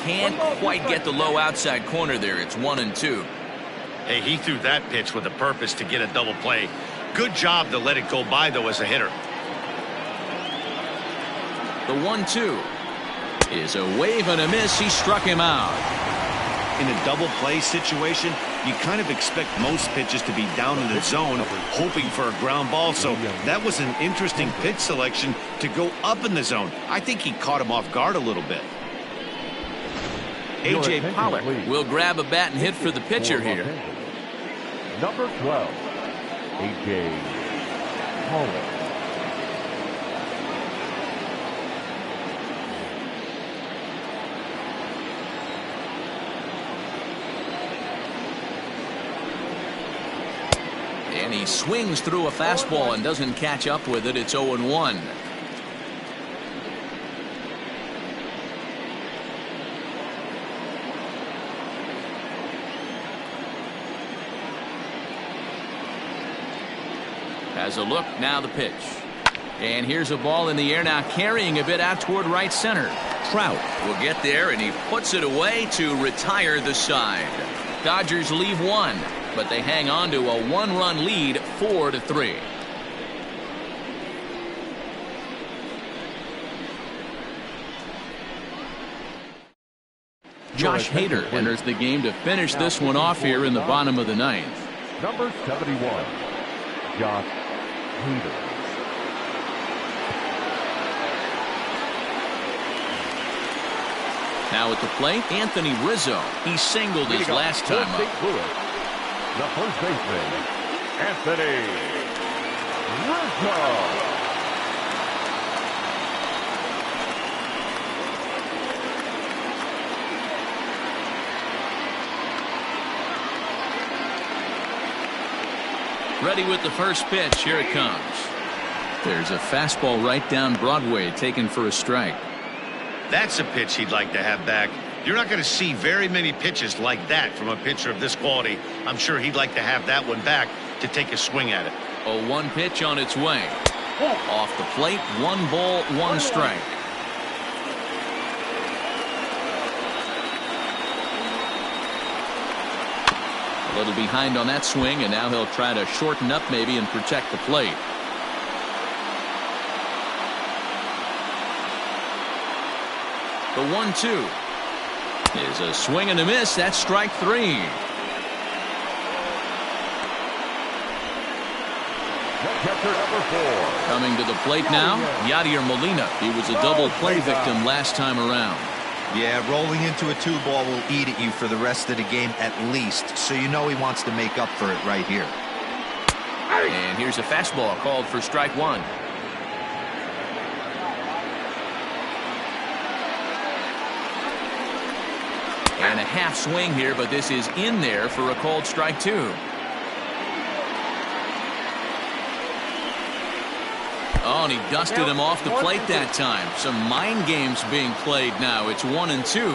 Can't quite get the low outside corner there. It's 1-2. Hey, he threw that pitch with a purpose to get a double play. Good job to let it go by, though, as a hitter. The 1-2 is a wave and a miss. He struck him out. In a double play situation, you kind of expect most pitches to be down in the zone, hoping for a ground ball. So that was an interesting pitch selection to go up in the zone. I think he caught him off guard a little bit. A.J. Pollock will grab a bat and hit for the pitcher here. Number 12, A.J. Pollock. And he swings through a fastball and doesn't catch up with it. It's 0-1. Has a look, now the pitch. And here's a ball in the air now, carrying a bit out toward right center. Trout will get there, and he puts it away to retire the side. Dodgers leave one, but they hang on to a one-run lead, 4-3. Josh Hader enters the game to finish this one off here in the bottom of the ninth. Number 71, Josh Hader. Now at the plate, Anthony Rizzo. He singled his last time up. The first baseman, Anthony Rizzo. Ready with the first pitch. Here it comes. There's a fastball right down Broadway, taken for a strike. That's a pitch he'd like to have back. You're not going to see very many pitches like that from a pitcher of this quality. I'm sure he'd like to have that one back to take a swing at it. A one pitch on its way. Off the plate, 1 ball, 1 strike. A little behind on that swing, and now he'll try to shorten up maybe and protect the plate. The 1-2 is a swing and a miss. That's strike 3. Coming to the plate now, Yadier Molina. He was a double play victim last time around. Yeah, rolling into a 2-ball will eat at you for the rest of the game at least, so you know he wants to make up for it right here. And here's a fastball called for strike 1. And a half swing here, but this is in there for a called strike 2. Oh, and he dusted him off the plate that time. Some mind games being played now. It's 1-2.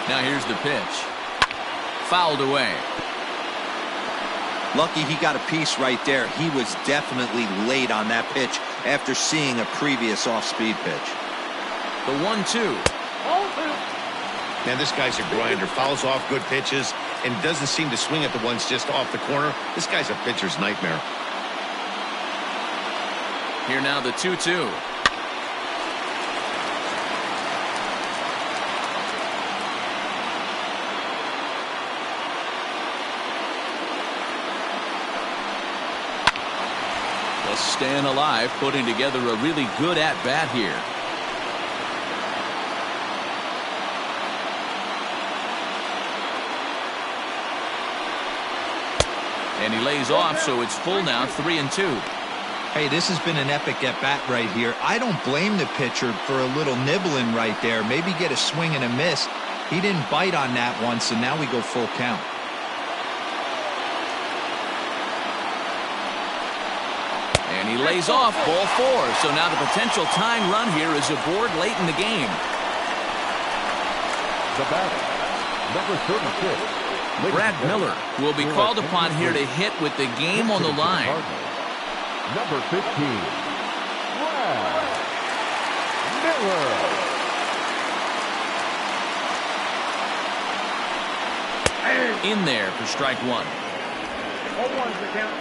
Now here's the pitch. Fouled away. Lucky he got a piece right there. He was definitely late on that pitch after seeing a previous off-speed pitch. The 1-2. Man, this guy's a grinder. Fouls off good pitches and doesn't seem to swing at the ones just off the corner. This guy's a pitcher's nightmare. Here now the 2-2. Staying alive, putting together a really good at-bat here. And he lays off, so it's full now, 3-2. Hey, this has been an epic at-bat right here. I don't blame the pitcher for a little nibbling right there. Maybe get a swing and a miss. He didn't bite on that one, so now we go full count. And he lays off, ball 4. So now the potential tying run here is aboard late in the game. The batter, number 36. Brad Miller will be called upon here to hit with the game on the line. Number 15, Brad Miller. In there for strike 1. 0-1's the count.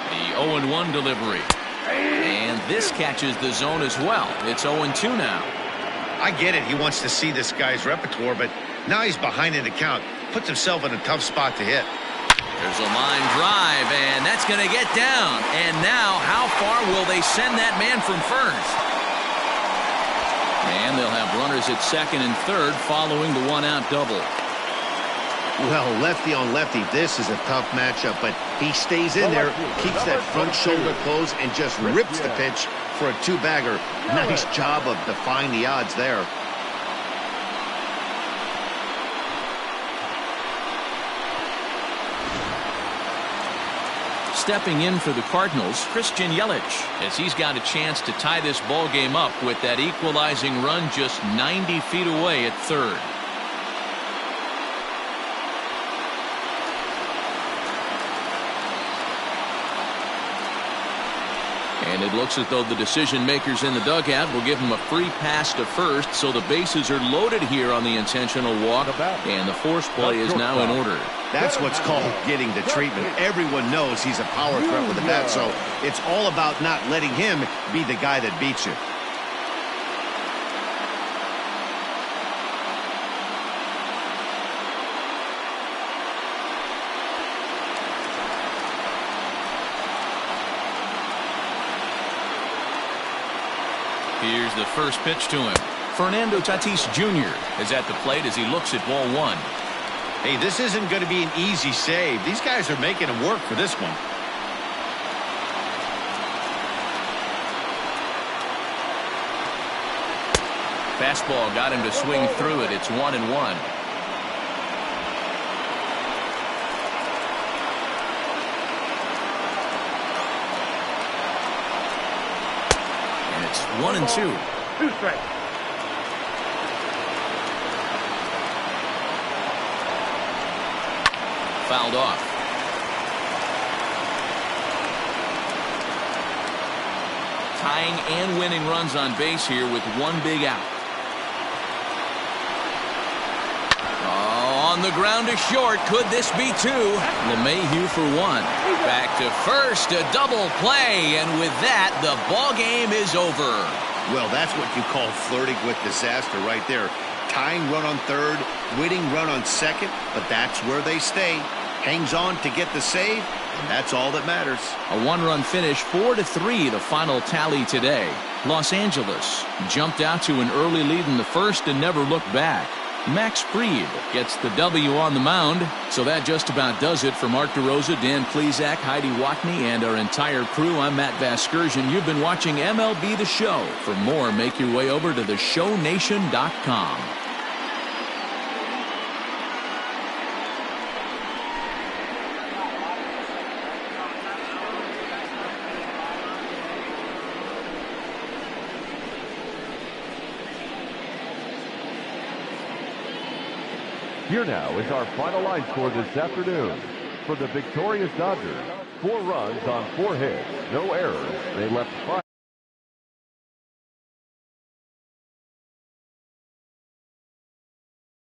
The 0-1 delivery. And this catches the zone as well. It's 0-2 now. I get it. He wants to see this guy's repertoire, but now he's behind in the count. Puts himself in a tough spot to hit. There's a line drive, and that's going to get down. And now, how far will they send that man from first? And they'll have runners is at second and third following the one-out double. Well, lefty on lefty, this is a tough matchup, but he stays in there, keeps that front shoulder closed, and just rips the pitch for a two-bagger. Nice job of defying the odds there. Stepping in for the Cardinals, Christian Yelich, as he's got a chance to tie this ball game up with that equalizing run just 90 feet away at third. And it looks as though the decision makers in the dugout will give him a free pass to first, so the bases are loaded here on the intentional walk, and the force play is now in order. That's what's called getting the treatment. Everyone knows he's a power threat with the bat, so it's all about not letting him be the guy that beats you. Here's the first pitch to him. Fernando Tatis Jr. is at the plate as he looks at ball one. Hey, this isn't going to be an easy save. These guys are making him work for this one. Fastball got him to swing through it. It's 1-1. It's 1-2. 2 strikes. Fouled off. Tying and winning runs on base here with one big out. Oh, on the ground to short. Could this be two? LeMahieu for one. Back to first, a double play, and with that, the ball game is over. Well, that's what you call flirting with disaster right there. Tying run on third, winning run on second, but that's where they stay. Hangs on to get the save, and that's all that matters. A one-run finish, 4-3, the final tally today. Los Angeles jumped out to an early lead in the first and never looked back. Max Fried gets the W on the mound. So that just about does it for Mark DeRosa, Dan Plesac, Heidi Watney, and our entire crew. I'm Matt Vasgersian. You've been watching MLB The Show. For more, make your way over to theshownation.com. Here now is our final line score this afternoon. For the victorious Dodgers, 4 runs on 4 hits, no errors. They left 5.